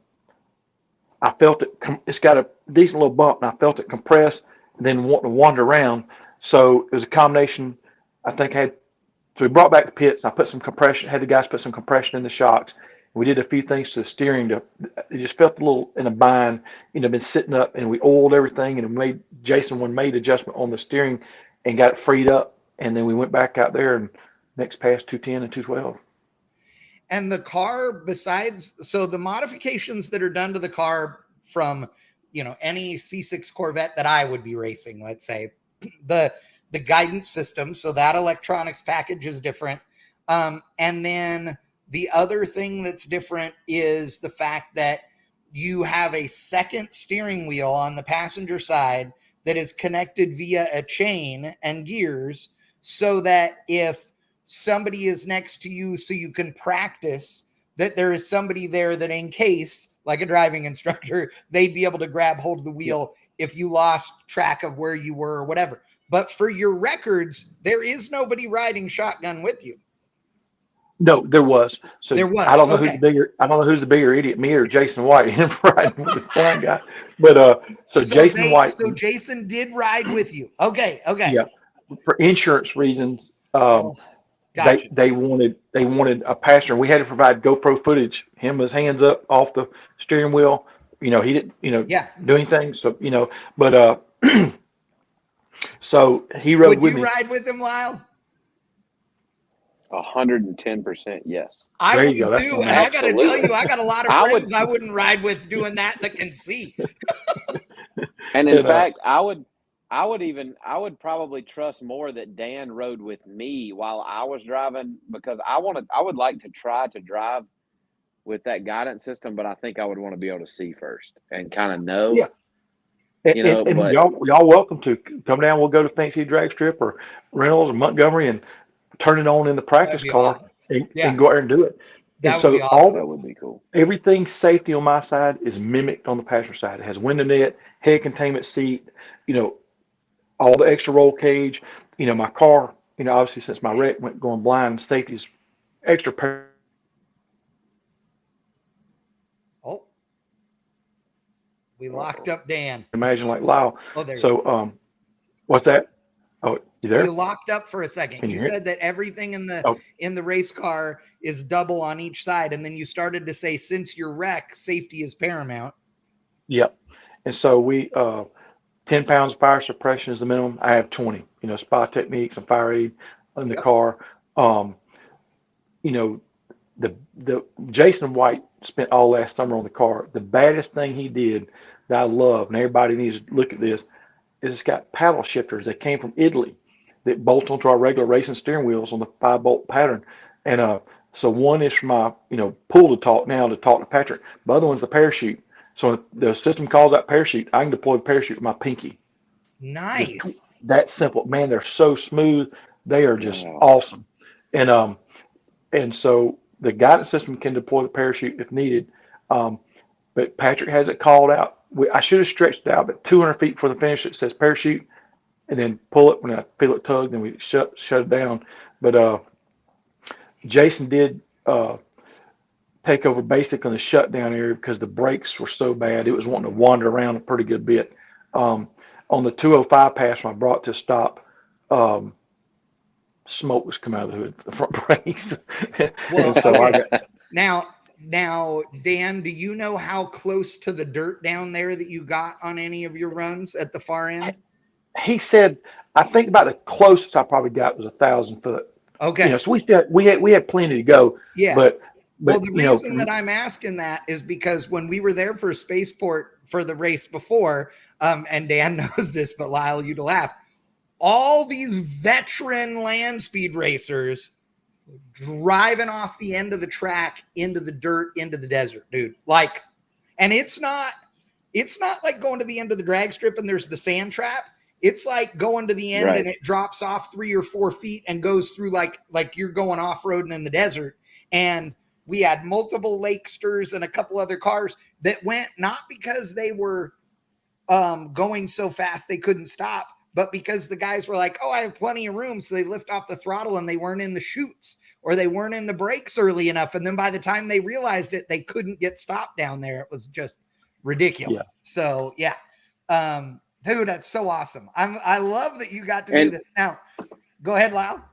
felt it. It's got a decent little bump, and I felt it compress, and then wanting to wander around. So it was a combination. I think so we brought back the pits. And I put some compression. Had the guys put some compression in the shocks. We did a few things to the steering. It just felt a little in a bind. Been sitting up, and we oiled everything, and Jason made adjustment on the steering, and got it freed up. And then we went back out there and next pass 210 and 212. And the car, so the modifications that are done to the car from, any C6 Corvette that I would be racing, let's say, the guidance system. So that electronics package is different. And then the other thing that's different is the fact that you have a second steering wheel on the passenger side that is connected via a chain and gears, so that if somebody is next to you, so you can practice that there is somebody there that, in case, like a driving instructor, they'd be able to grab hold of the wheel if you lost track of where you were or whatever. But for your records, there is nobody riding shotgun with you. No, there was. So there was. I don't know who's the bigger idiot, me or Jason White, riding with the blind guy. But so Jason White. So Jason did ride with you. Okay. Yeah. For insurance reasons, gotcha. they wanted a passenger. We had to provide GoPro footage. Him with his hands up off the steering wheel. He didn't do anything. So but so he rode with me. Would you ride with him, Lyle? 110% yes. I would too, and I got to tell you, I got a lot of friends I wouldn't ride with doing that can see. And in fact, I would probably trust more that Dan rode with me while I was driving, because I would like to try to drive with that guidance system, but I think I would want to be able to see first and kind of know. Yeah. And but y'all welcome to come down. We'll go to Fancy Drag Strip or Reynolds or Montgomery and turn it on in the practice car awesome. and go out there and do it. That and so would be awesome. That would be cool. Everything safety on my side is mimicked on the passenger side. It has window net, head containment seat, all the extra roll cage. My car, obviously since my wreck going blind, safety is extra. Oh, we locked up Dan. Imagine like Lyle. Oh, there. So, what's that? Oh, you there? You locked up for a second. You said that everything in the race car is double on each side, and then you started to say, since your wreck, safety is paramount. Yep. And so we 10 pounds of fire suppression is the minimum. I have 20. SPA techniques and fire aid in the car. the Jason White spent all last summer on the car. The baddest thing he did that I love, and everybody needs to look at this, is it's got paddle shifters that came from Italy that bolt onto our regular racing steering wheels on the 5-bolt pattern. And so one is for my, pull to talk now to talk to Patrick. The other one's the parachute. So when the system calls out parachute, I can deploy the parachute with my pinky. Nice. That simple. Man, they're so smooth. They are just Wow. awesome. And so the guidance system can deploy the parachute if needed. But Patrick has it called out. I should have stretched it out, but 200 feet before the finish, it says parachute, and then pull it when I feel it tug, then we shut it down. But Jason did take over basically in the shutdown area because the brakes were so bad. It was wanting to wander around a pretty good bit. On the 205 pass, when I brought it to a stop, smoke was coming out of the hood, the front brakes. Well, so okay. I got, Now, Dan, do you know how close to the dirt down there that you got on any of your runs at the far end? he said, I think about the closest I probably got was 1,000 foot. Okay. So we had plenty to go. Yeah. But Well, the reason that I'm asking that is because when we were there for Spaceport for the race before, and Dan knows this, but Lyle, you'd laugh. All these veteran land speed racers driving off the end of the track into the dirt, into the desert, dude. Like, and it's not like going to the end of the drag strip and there's the sand trap. It's like going to the end Right. and it drops off 3 or 4 feet and goes through like you're going off-roading in the desert. And we had multiple Lakesters and a couple other cars that went not because they were going so fast they couldn't stop, but because the guys were like, oh, I have plenty of room. So they lift off the throttle and they weren't in the chutes or they weren't in the brakes early enough. And then by the time they realized it, they couldn't get stopped down there. It was just ridiculous. Yeah. So yeah. Dude, that's so awesome. I love that you got to do this. Now, go ahead, Lyle.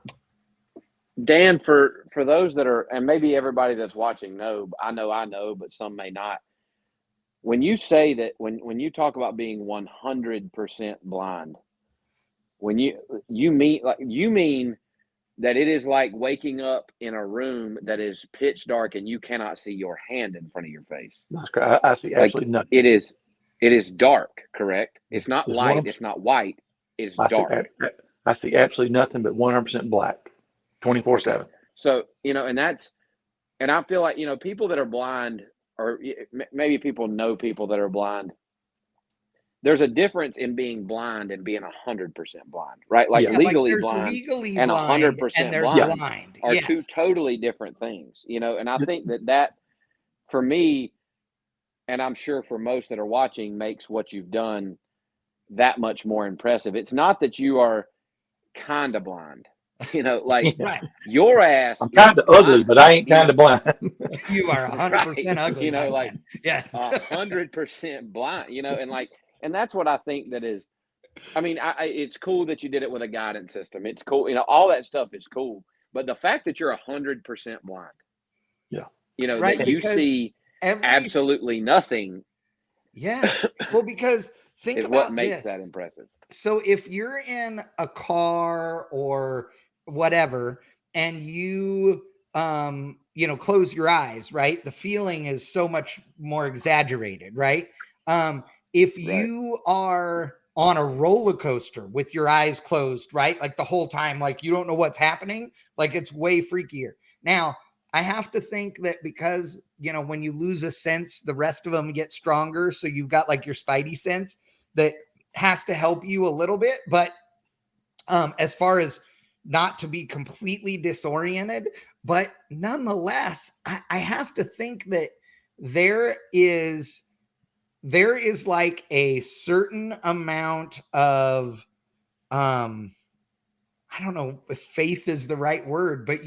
Dan, for those that are, and maybe everybody that's watching I know, but some may not. When you say that, when you talk about being 100% blind, when you mean that it is like waking up in a room that is pitch dark and you cannot see your hand in front of your face. I see absolutely nothing. It is dark, correct? It's not There's light. It's not white. It's dark. I see absolutely nothing but 100% black, 24/7. So, and I feel like, people that are blind, or maybe people know people that are blind. There's a difference in being blind and being 100% blind, right? Like legally blind and 100% blind are two totally different things, and I think that for me, and I'm sure for most that are watching, makes what you've done that much more impressive. It's not that you are kind of blind, like Right. Your ass. I'm kind of ugly, but I ain't kind of blind. You are 100% Right. ugly, like yes, 100% blind. And that's what I think that is. I mean, it's cool that you did it with a guidance system. It's cool, all that stuff is cool. But the fact that you're 100% blind, right, that you see absolutely nothing. Yeah. Well, because think is about what makes this. that impressive. So if you're in a car or whatever, and you close your eyes, right? The feeling is so much more exaggerated, right? If you are on a roller coaster with your eyes closed, right? Like the whole time, like you don't know what's happening, like it's way freakier. Now, I have to think that because, when you lose a sense, the rest of them get stronger. So you've got like your spidey sense that has to help you a little bit. But as far as not to be completely disoriented, but nonetheless, I have to think that there is like a certain amount of, I don't know if faith is the right word, but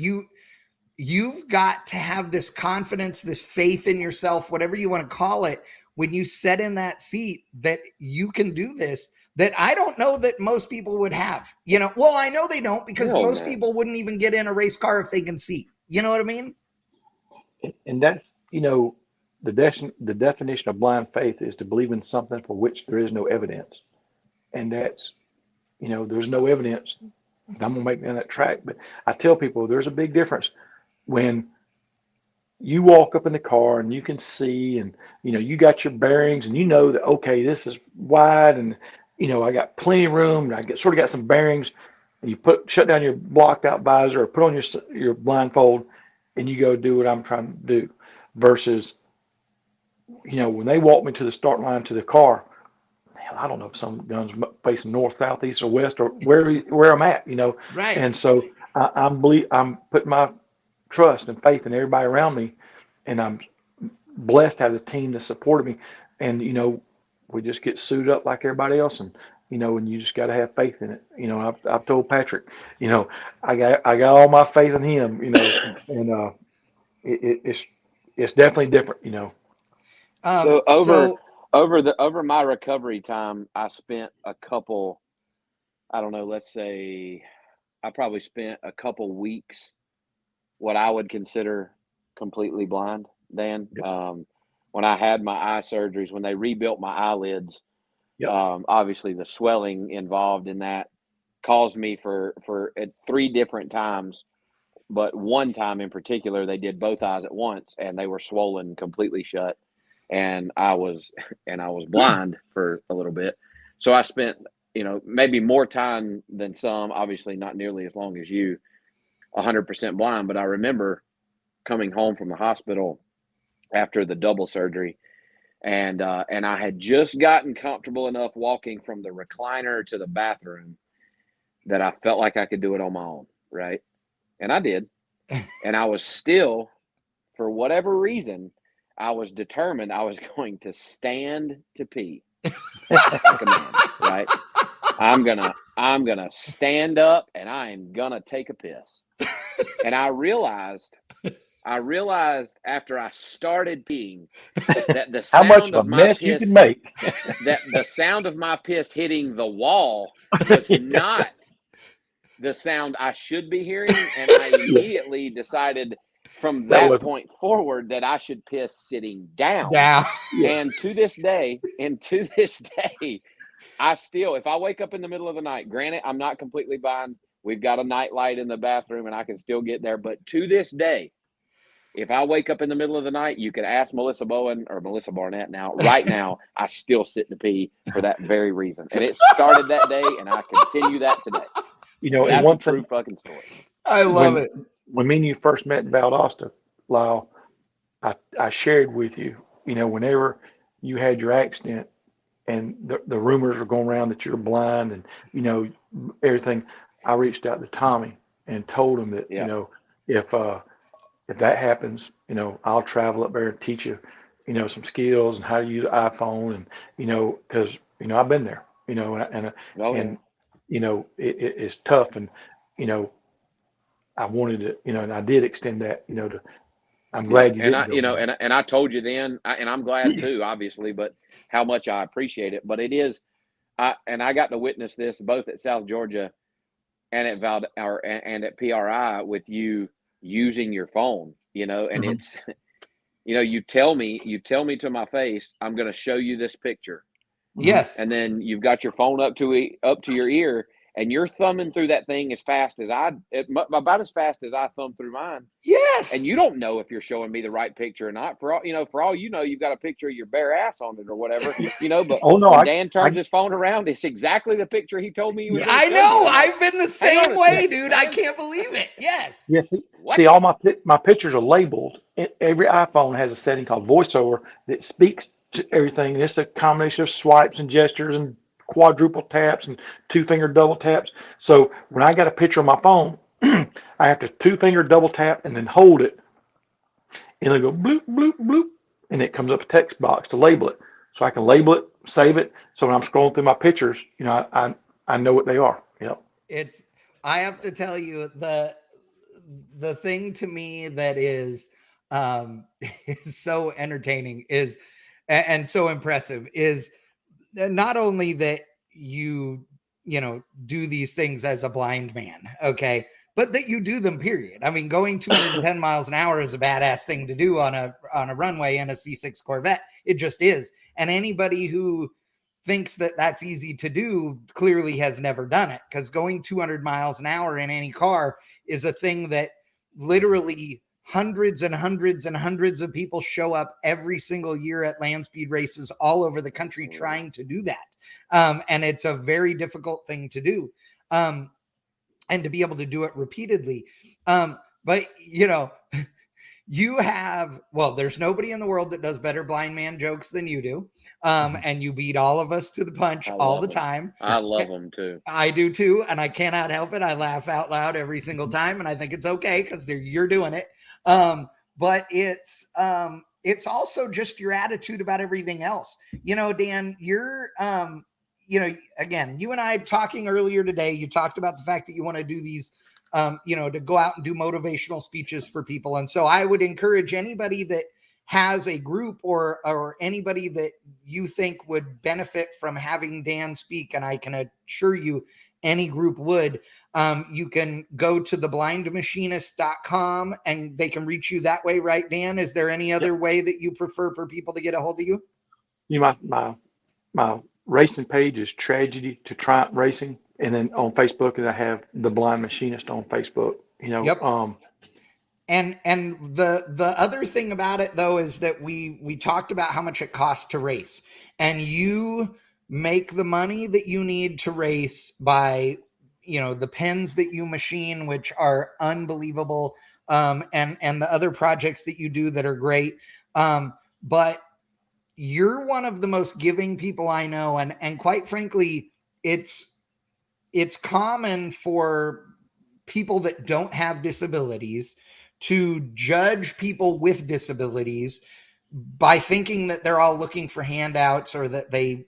you've got to have this confidence, this faith in yourself, whatever you want to call it, when you sit in that seat that you can do this, that I don't know that most people would have, well, I know they don't, because most people wouldn't even get in a race car if they can see, you know what I mean? And that's, the definition of blind faith is to believe in something for which there is no evidence. And that's, there's no evidence. I'm going to make me on that track, but I tell people there's a big difference when you walk up in the car and you can see, and you got your bearings, and that, okay, this is wide, and I got plenty of room, and I sort of got some bearings, and you shut down your blocked out visor or put on your blindfold, and you go do what I'm trying to do. Versus, when they walk me to the start line to the car, hell, I don't know if some guns facing north, south, east, or west, or where I'm at, Right. and so I'm putting my trust and faith in everybody around me, and I'm blessed to have the team that supported me. And we just get suited up like everybody else, and you just got to have faith in it. I've told Patrick, I got all my faith in him, and it's definitely different. So So over my recovery time, I spent a couple, I don't know, let's say I probably spent a couple weeks what I would consider completely blind, Dan. Yep. When I had my eye surgeries, when they rebuilt my eyelids, Yep. obviously the swelling involved in that caused me for at 3 different times, but one time in particular, they did both eyes at once and they were swollen completely shut. And I was blind for a little bit. So I spent, maybe more time than some, obviously not nearly as long as you, 100% blind. But I remember coming home from the hospital after the double surgery, and I had just gotten comfortable enough walking from the recliner to the bathroom that I felt like I could do it on my own, right? And I did. And I was still, for whatever reason, I was determined I was going to stand to pee like a man, right? I'm gonna stand up and I am gonna take a piss. And I realized after I started peeing that the How much sound of a of my mess you can piss make. that the sound of my piss hitting the wall was not the sound I should be hearing, and I immediately decided from That that was point forward that I should piss sitting down. down. Yeah. And to this day, I still, if I wake up in the middle of the night, granted, I'm not completely blind. We've got a night light in the bathroom and I can still get there. But to this day, if I wake up in the middle of the night, you can ask Melissa Bowen or Melissa Barnett now. Right now, I still sit to pee for that very reason. And it started that day and I continue that today. And That's a one true thing, fucking story. I love it. when me and you first met in Valdosta, Lyle, I shared with you, whenever you had your accident and the rumors were going around that you're blind and, everything, I reached out to Tommy and told him that, Yeah. if that happens, I'll travel up there and teach you, some skills and how to use an iPhone, and, because, I've been there, Oh, yeah. and, it's tough. And, I wanted to, and I did extend that, I'm glad you And didn't go blind. and I told you then, and I'm glad too, obviously, but how much I appreciate it. But it is, I got to witness this both at South Georgia and at and at PRI with you using your phone, and Mhm. it's, you tell me to my face, I'm going to show you this picture. Yes. And then you've got your phone up to your ear, and you're thumbing through that thing as fast as about as fast as I thumb through mine. Yes. And you don't know if you're showing me the right picture or not. For all you know, you've got a picture of your bare ass on it or whatever. But Oh no, when Dan turns his phone around, it's exactly the picture he told me he was going to I show know. you. I've been the Hang on same a way, second, dude. man. I can't believe it. Yes. yes, What? see, all my pictures are labeled. Every iPhone has a setting called VoiceOver that speaks to everything. And it's a combination of swipes and gestures and quadruple taps and 2-finger double taps. So when I got a picture on my phone, I have to 2-finger double tap and then hold it, and it'll go bloop bloop bloop, and it comes up a text box to label it. So I can label it, save it. So when I'm scrolling through my pictures, I know what they are. I have to tell you, the thing to me that is is so entertaining is and so impressive is not only that you do these things as a blind man, okay, but that you do them, period. I mean, going 210 miles an hour is a badass thing to do on a runway in a C6 Corvette. It just is. And anybody who thinks that that's easy to do clearly has never done it, because going 200 miles an hour in any car is a thing that literally hundreds and hundreds and hundreds of people show up every single year at land speed races all over the country trying to do that. And it's a very difficult thing to do. And to be able to do it repeatedly. But you have, well, there's nobody in the world that does better blind man jokes than you do. And you beat all of us to the punch all the time. I love them too. I do too. And I cannot help it. I laugh out loud every single time. And I think it's okay because you're doing it. But it's also just your attitude about everything else. Dan, you're, again, you and I talking earlier today, you talked about the fact that you want to do these, to go out and do motivational speeches for people. And so I would encourage anybody that has a group or anybody that you think would benefit from having Dan speak, and I can assure you any group would, you can go to theblindmachinist.com and they can reach you that way, right, Dan? Is there any other way that you prefer for people to get a hold of you? My racing page is Tragedy to Triumph Racing, and then on Facebook, I have The Blind Machinist on Facebook. Yep. And the other thing about it though is that we talked about how much it costs to race, and you make the money that you need to race by the pens that you machine, which are unbelievable, and the other projects that you do that are great, but you're one of the most giving people I know, and quite frankly, it's common for people that don't have disabilities to judge people with disabilities by thinking that they're all looking for handouts, or that they,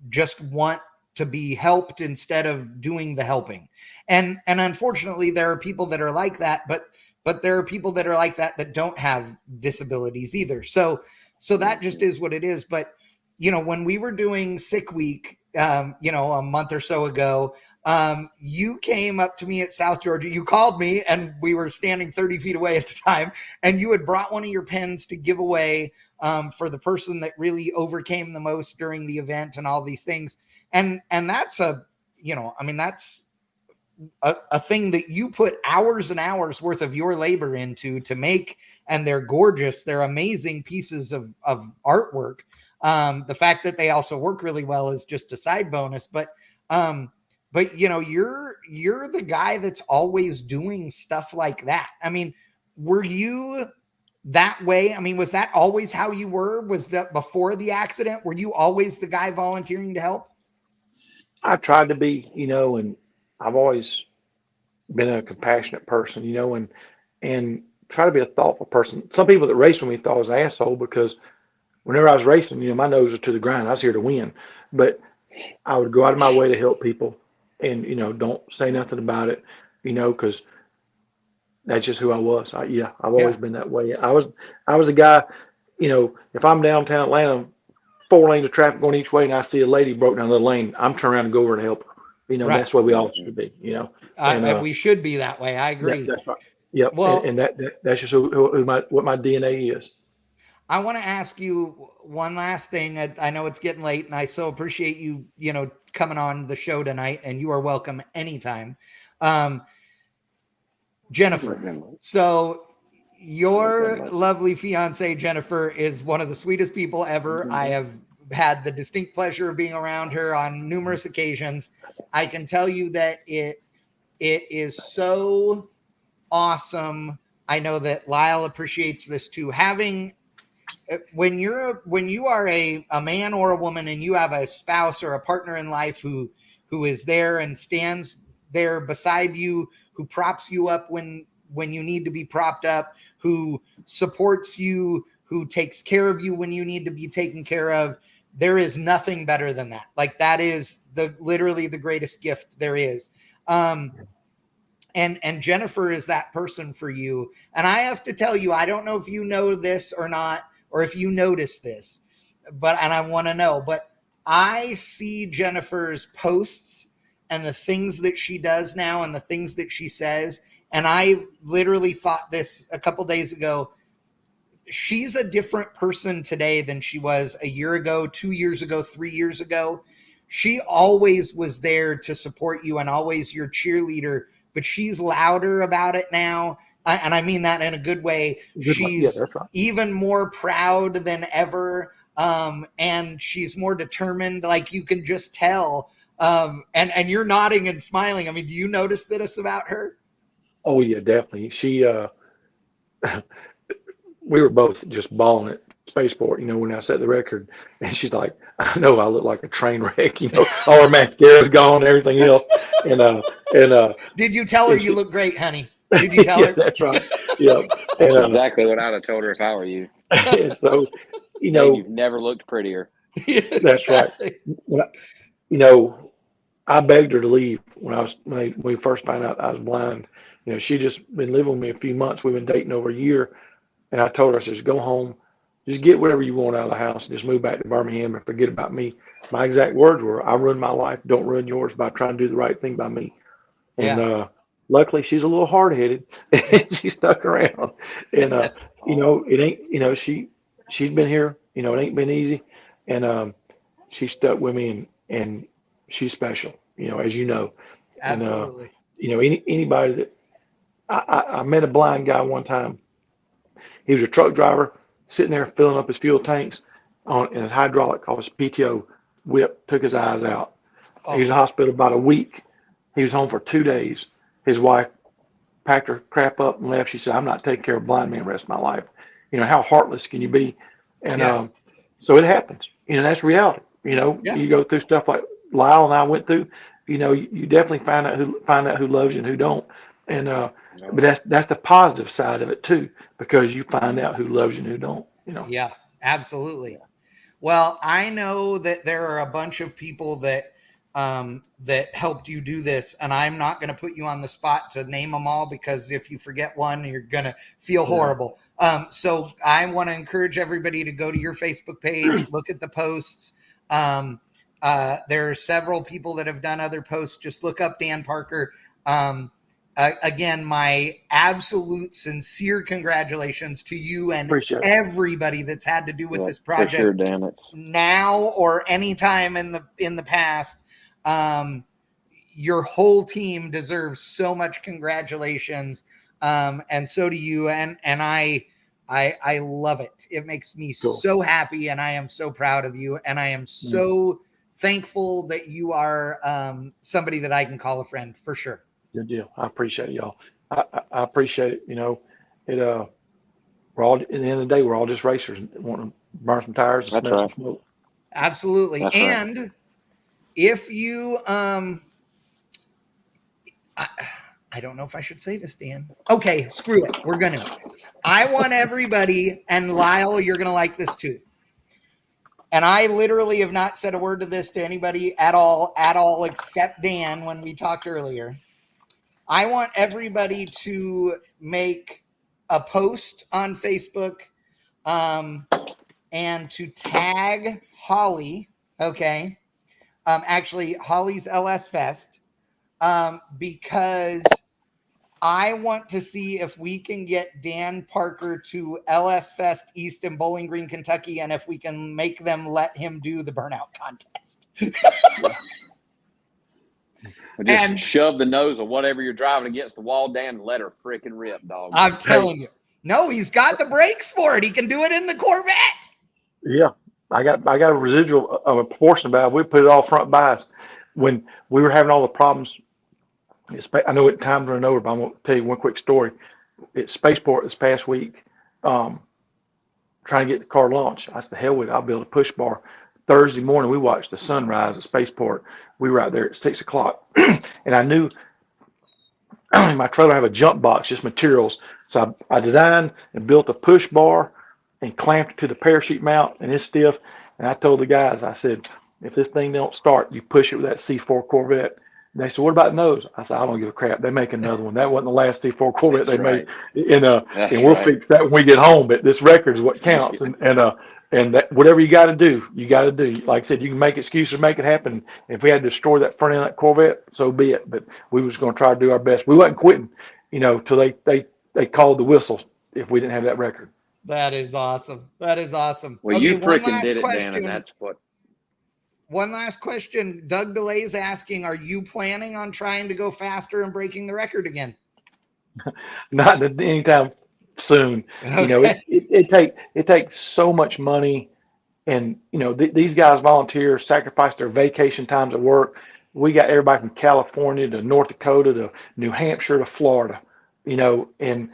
just want to be helped instead of doing the helping. And unfortunately, there are people that are like that, but there are people that are like that don't have disabilities either. So that just is what it is. But, when we were doing Sick Week, a month or so ago, you came up to me at South Georgia. You called me, and we were standing 30 feet away at the time, and you had brought one of your pens to give away for the person that really overcame the most during the event and all these things. And that's that's a thing that you put hours and hours worth of your labor into to make, and they're gorgeous. They're amazing pieces of artwork. The fact that they also work really well is just a side bonus, but you're the guy that's always doing stuff like that. I mean, were you that way? I mean, was that always how you were? Was that before the accident? Were you always the guy volunteering to help? I tried to be, and I've always been a compassionate person, and try to be a thoughtful person. Some people that race with me thought I was an asshole because whenever I was racing, my nose was to the ground. I was here to win, but I would go out of my way to help people, and don't say nothing about it, because that's just who I was. I've always been that way. I was a guy, if I'm downtown Atlanta, 4 lanes of traffic going each way, and I see a lady broke down the lane, I'm turning around and go over and help her. Right. That's the way we all should be. And we should be that way. I agree. Yeah, that's right. Yep. Well, and that's just what my DNA is. I want to ask you one last thing. I know it's getting late, and I so appreciate you, coming on the show tonight, and you are welcome anytime. Jennifer, so your lovely fiance, Jennifer, is one of the sweetest people ever. I have had the distinct pleasure of being around her on numerous occasions. I can tell you that it is so awesome. I know that Lyle appreciates this too. When you are a man or a woman, and you have a spouse or a partner in life who is there and stands there beside you, who props you up when you need to be propped up, who supports you, who takes care of you when you need to be taken care of, there is nothing better than that. Like, that is literally the greatest gift there is. And Jennifer is that person for you. And I have to tell you, I don't know if you know this or not, or if you notice this, and I want to know, but I see Jennifer's posts and the things that she does now and the things that she says. And I literally thought this a couple days ago. She's a different person today than she was a year ago, 2 years ago, 3 years ago. She always was there to support you and always your cheerleader, but she's louder about it now. and I mean that in a good way. Good way. Yeah, She's that's right. even more proud than ever, and she's more determined. Like you can just tell. And you're nodding and smiling. I mean, do you notice this about her? Oh yeah, definitely. She we were both just balling at spaceport, when I set the record, and she's like, I know I look like a train wreck, all her mascara's gone, everything else, and and Did you tell her and you she, look great, honey? Did you tell yeah, her? that's right, yeah, That's and exactly what I'd have told her if I were you. and so, Dave, you've never looked prettier. that's right. Exactly. When I begged her to leave when we first found out I was blind. She just been living with me a few months. We've been dating over a year. And I told her, I said, just go home, just get whatever you want out of the house, just move back to Birmingham and forget about me. My exact words were, I ruin my life, don't ruin yours by trying to do the right thing by me. And Yeah. luckily, she's a little hard headed, and she stuck around. And it ain't, she's been here. It ain't been easy, and she stuck with me, and she's special. As you know, and Absolutely. anybody that I met a blind guy one time. He was a truck driver sitting there filling up his fuel tanks in his hydraulic off his PTO whip, took his eyes out. He was in the Oh, hospital about a week. He was home for 2 days. His wife packed her crap up and left. She said, I'm not taking care of a blind man the rest of my life. How heartless can you be? And yeah. so it happens. That's reality. Yeah. You go through stuff like Lyle and I went through. You definitely find out who loves you and who don't. And but that's the positive side of it too, because you find out who loves you and who don't. Yeah. Absolutely. Well, I know that there are a bunch of people that helped you do this, and I'm not going to put you on the spot to name them all, because if you forget one, you're going to feel horrible. So I want to encourage everybody to go to your Facebook page, look at the posts. There are several people that have done other posts. Just look up Dan Parker. Again, my absolute sincere congratulations to you and Appreciate it. everybody that's had to do with this For project sure, Dan. now or any time in the past. Your whole team deserves so much congratulations, and so do you. And I love it. It makes me Cool. so happy, and I am so proud of you, and I am so thankful that you are somebody that I can call a friend for sure. Good deal. I appreciate it, y'all. I appreciate it. We're all at the end of the day, we're all just racers wanting to burn some tires and That's smell right. some smoke. Absolutely. That's right. And if you I don't know if I should say this, Dan. Okay, screw it. We're gonna. I want everybody, and Lyle, you're gonna like this too. And I literally have not said a word to this to anybody at all, except Dan when we talked earlier. I want everybody to make a post on Facebook, and to tag Holly. Okay. Actually, Holly's LS Fest, because I want to see if we can get Dan Parker to LS Fest East in Bowling Green, Kentucky, and if we can make them let him do the burnout contest. Just shove the nose of whatever you're driving against the wall, Dan, and let her freaking rip, dog. I'm telling you. No, he's got the brakes for it. He can do it in the Corvette. Yeah, I got a residual of a proportion valve. We put it all front bias. When we were having all the problems, I know time's running over, but I'm going to tell you one quick story. At Spaceport this past week, trying to get the car launched. I said, the hell with it, I'll build a push bar. Thursday morning, we watched the sunrise at Spaceport. We were out there at 6 o'clock, and I knew my trailer have a jump box, just materials. So I designed and built a push bar and clamped it to the parachute mount, and it's stiff. And I told the guys, I said, if this thing don't start, you push it with that C4 Corvette. And they said, what about the nose? I said, I don't give a crap. They make another one. That wasn't the last C4 Corvette they made. And we'll fix that when we get home. But this record is what counts. And that, whatever you got to do, you got to do. Like I said, you can make excuses, make it happen. If we had to destroy that front end of that Corvette, so be it. But we was going to try to do our best. We wasn't quitting, till they called the whistle if we didn't have that record. That is awesome. That is awesome. Well, okay, you freaking did it, Dan, and that's what. One last question. Doug DeLay's asking, are you planning on trying to go faster and breaking the record again? Not anytime soon. You know, Okay. it takes so much money, and you know these guys volunteer, sacrifice their vacation times at work. We got everybody from California to North Dakota to New Hampshire to Florida. You know, and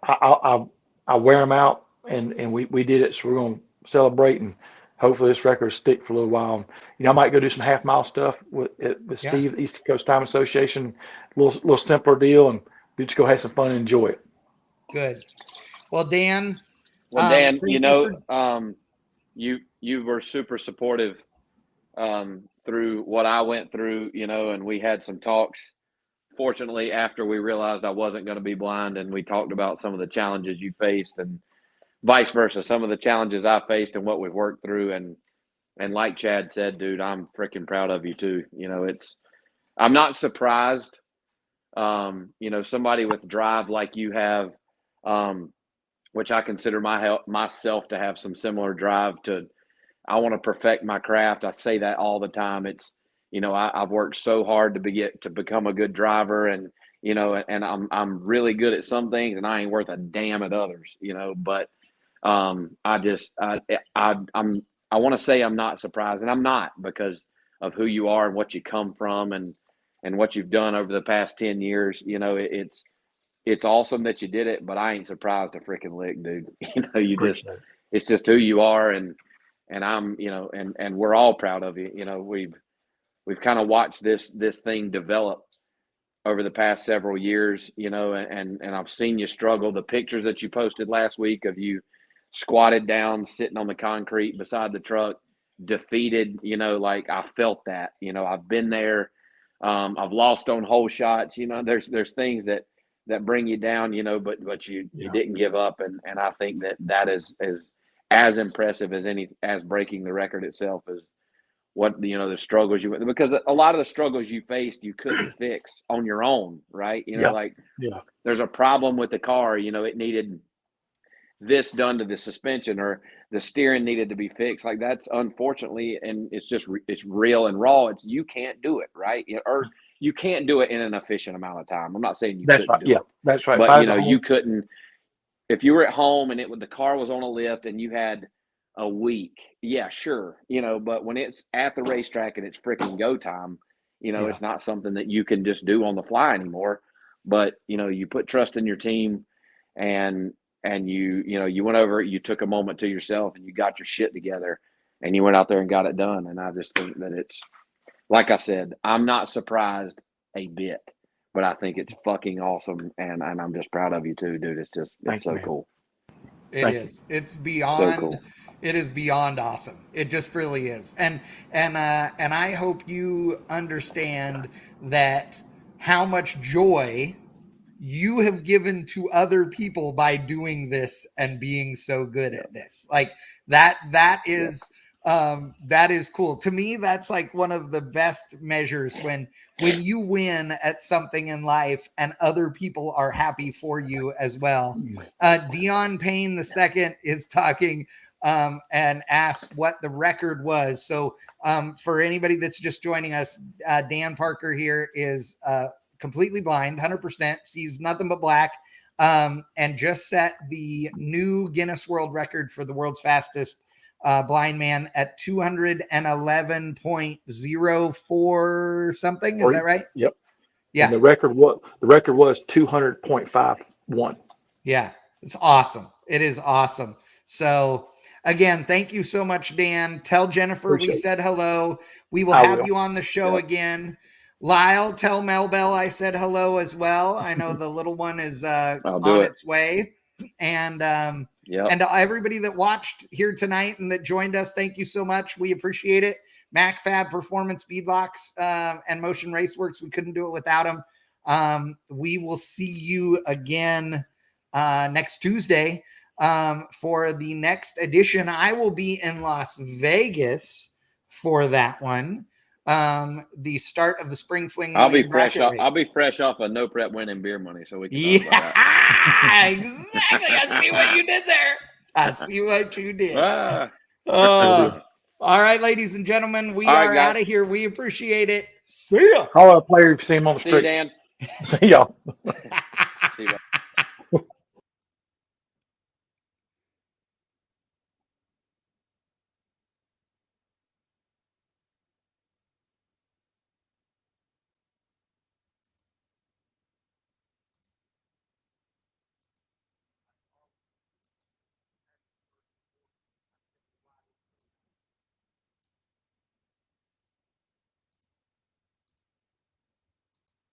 I wear them out, and we did it, so we're going to celebrate, and hopefully this record will stick for a little while. You know, I might go do some half mile stuff with Yeah. Steve, East Coast Time Association, little simpler deal, and we just go have some fun and enjoy it. Good. Well, Dan, Well, Dan, thank you for you were super supportive through what I went through, you know, and we had some talks. Fortunately, after we realized I wasn't going to be blind, and we talked about some of the challenges you faced, and vice versa, some of the challenges I faced and what we've worked through. And like Chad said, dude, I'm freaking proud of you too. You know, I'm not surprised. You know, somebody with drive like you have, which I consider myself to have some similar drive to. I want to perfect my craft. I say that all the time. It's, you know, I've worked so hard to become a good driver, and you know, and I'm really good at some things, and I ain't worth a damn at others, you know. But I want to say I'm not surprised, and I'm not, because of who you are and what you come from, and what you've done over the past 10 years. You know, it's awesome that you did it, but I ain't surprised a freaking lick, dude. You know, Appreciate it. it's just who you are, and I'm, you know, and we're all proud of you. You know, we've kind of watched this thing develop over the past several years, you know, and I've seen you struggle. The pictures that you posted last week of you squatted down, sitting on the concrete beside the truck, defeated, you know, like I felt that, you know, I've been there. I've lost on hole shots, you know, there's things that bring you down, you know, but you didn't give up. And I think that is as impressive as breaking the record itself is what, you know, the struggles you went, because a lot of the struggles you faced, you couldn't fix on your own. Right. You know, like there's a problem with the car, you know, it needed this done to the suspension, or the steering needed to be fixed. Like that's unfortunately, and it's real and raw. You can't do it. Right. You know, or you can't do it in an efficient amount of time. I'm not saying you couldn't do it. That's right. But you know, you couldn't, if you were at home and the car was on a lift and you had a week, yeah, sure, you know, but when it's at the racetrack and it's freaking go time, you know, it's not something that you can just do on the fly anymore. But you know, you put trust in your team, and you know, you went over, you took a moment to yourself, and you got your shit together, and you went out there and got it done. And I just think that it's, like I said, I'm not surprised a bit, but I think it's fucking awesome, and I'm just proud of you too, dude. It's so cool. It is. It's beyond. So cool. It is beyond awesome. It just really is. And I hope you understand that how much joy you have given to other people by doing this and being so good at this. Like that is cool. To me, that's like one of the best measures when you win at something in life and other people are happy for you as well. Dion Payne II is talking and asks what the record was. So for anybody that's just joining us, Dan Parker here is completely blind, 100%, sees nothing but black, and just set the new Guinness World Record for the world's fastest blind man at 211.04 something. Is that right? Yep. Yeah. And the record was 200.51. Yeah, it's awesome. It is awesome. So again, thank you so much, Dan. Tell Jennifer we said hello. We will have you on the show again. Lyle, tell Mel Bell I said hello as well. I know the little one is on its way. And and to everybody that watched here tonight and that joined us, thank you so much. We appreciate it. MacFab Performance Beadlocks and Motion Raceworks. We couldn't do it without them. We will see you again next Tuesday for the next edition. I will be in Las Vegas for that one. The start of the Spring Fling. I'll be fresh off a no prep winning beer money, so we can talk about that. Exactly. I see what you did there. I see what you did. All right, ladies and gentlemen, we are out of here. We appreciate it. See ya. Call a player if you see him on the street. See you, Dan. See y'all. See you.